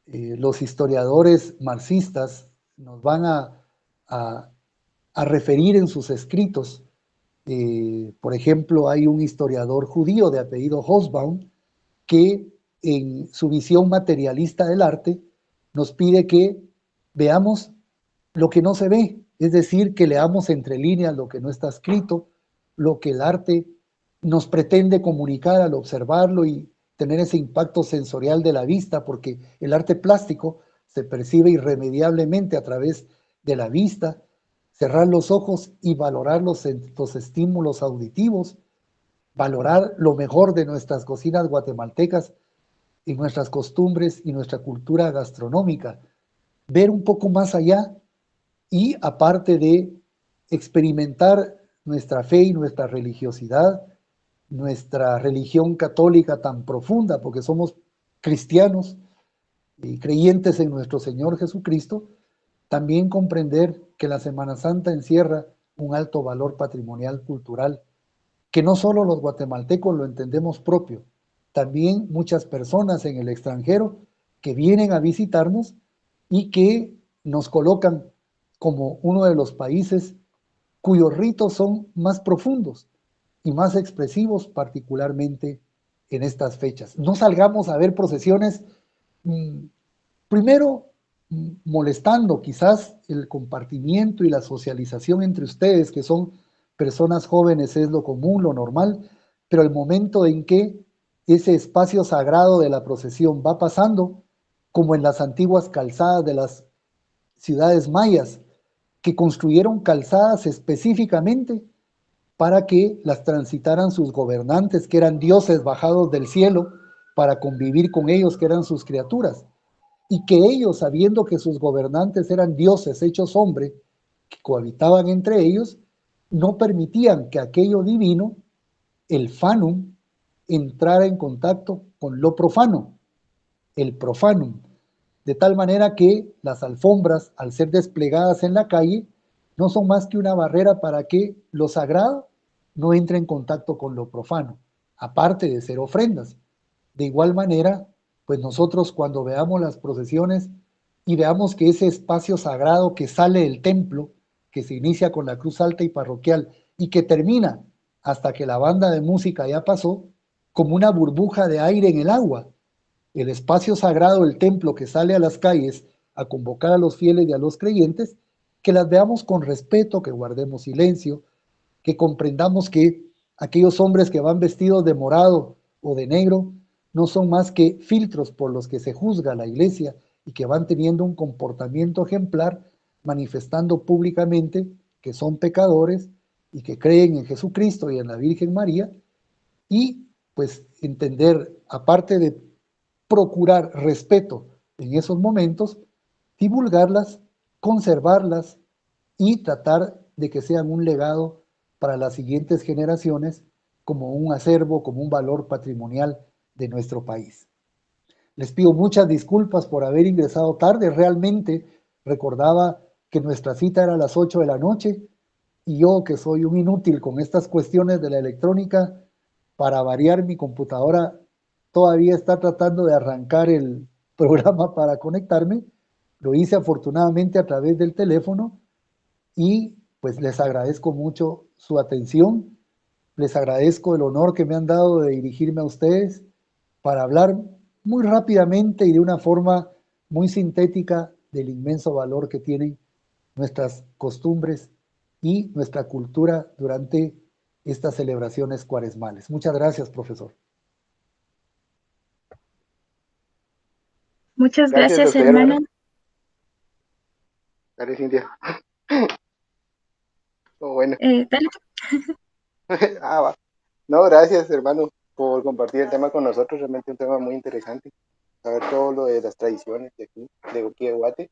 los historiadores marxistas nos van a, a referir en sus escritos, por ejemplo, hay un historiador judío de apellido Hobsbawm que en su visión materialista del arte nos pide que veamos lo que no se ve, es decir, que leamos entre líneas lo que no está escrito, lo que el arte nos pretende comunicar al observarlo y tener ese impacto sensorial de la vista, porque el arte plástico se percibe irremediablemente a través de la vista, cerrar los ojos y valorar los estímulos auditivos, valorar lo mejor de nuestras cocinas guatemaltecas y nuestras costumbres y nuestra cultura gastronómica, ver un poco más allá y aparte de experimentar nuestra fe y nuestra religiosidad, nuestra religión católica tan profunda, porque somos cristianos y creyentes en nuestro Señor Jesucristo, también comprender que la Semana Santa encierra un alto valor patrimonial cultural, que no solo los guatemaltecos lo entendemos propio, también muchas personas en el extranjero que vienen a visitarnos y que nos colocan como uno de los países cuyos ritos son más profundos y más expresivos, particularmente en estas fechas. No salgamos a ver procesiones, mmm, primero molestando quizás el compartimiento y la socialización entre ustedes, que son personas jóvenes, es lo común, lo normal, pero el momento en que ese espacio sagrado de la procesión va pasando, como en las antiguas calzadas de las ciudades mayas, que construyeron calzadas específicamente para que las transitaran sus gobernantes, que eran dioses bajados del cielo, para convivir con ellos, que eran sus criaturas. Y que ellos, sabiendo que sus gobernantes eran dioses hechos hombre, que cohabitaban entre ellos, no permitían que aquello divino, el fanum, entrara en contacto con lo profano, el profanum, de tal manera que las alfombras, al ser desplegadas en la calle, no son más que una barrera para que lo sagrado no entre en contacto con lo profano, aparte de ser ofrendas. De igual manera, pues nosotros cuando veamos las procesiones y veamos que ese espacio sagrado que sale del templo, que se inicia con la cruz alta y parroquial y que termina hasta que la banda de música ya pasó, como una burbuja de aire en el agua, el espacio sagrado del templo que sale a las calles a convocar a los fieles y a los creyentes, que las veamos con respeto, que guardemos silencio, que comprendamos que aquellos hombres que van vestidos de morado o de negro no son más que filtros por los que se juzga a la iglesia y que van teniendo un comportamiento ejemplar, manifestando públicamente que son pecadores y que creen en Jesucristo y en la Virgen María, y pues entender, aparte de procurar respeto en esos momentos, divulgarlas, conservarlas y tratar de que sean un legado para las siguientes generaciones como un acervo, como un valor patrimonial de nuestro país. Les pido muchas disculpas por haber ingresado tarde, realmente recordaba que nuestra cita era a las 8 de la noche y yo, que soy un inútil con estas cuestiones de la electrónica, para variar, mi computadora todavía está tratando de arrancar el programa para conectarme. Lo hice afortunadamente a través del teléfono y pues les agradezco mucho su atención, les agradezco el honor que me han dado de dirigirme a ustedes para hablar muy rápidamente y de una forma muy sintética del inmenso valor que tienen nuestras costumbres y nuestra cultura durante estas celebraciones cuaresmales. Muchas gracias, profesor.
Muchas
Gracias a
gracias,
usted,
hermano.
hermano. Dale, Cintia. Oh, bueno.
Dale.
Va. No, gracias, hermano, por compartir el tema con nosotros. Realmente un tema muy interesante. Saber todo lo de las tradiciones de aquí de Guate.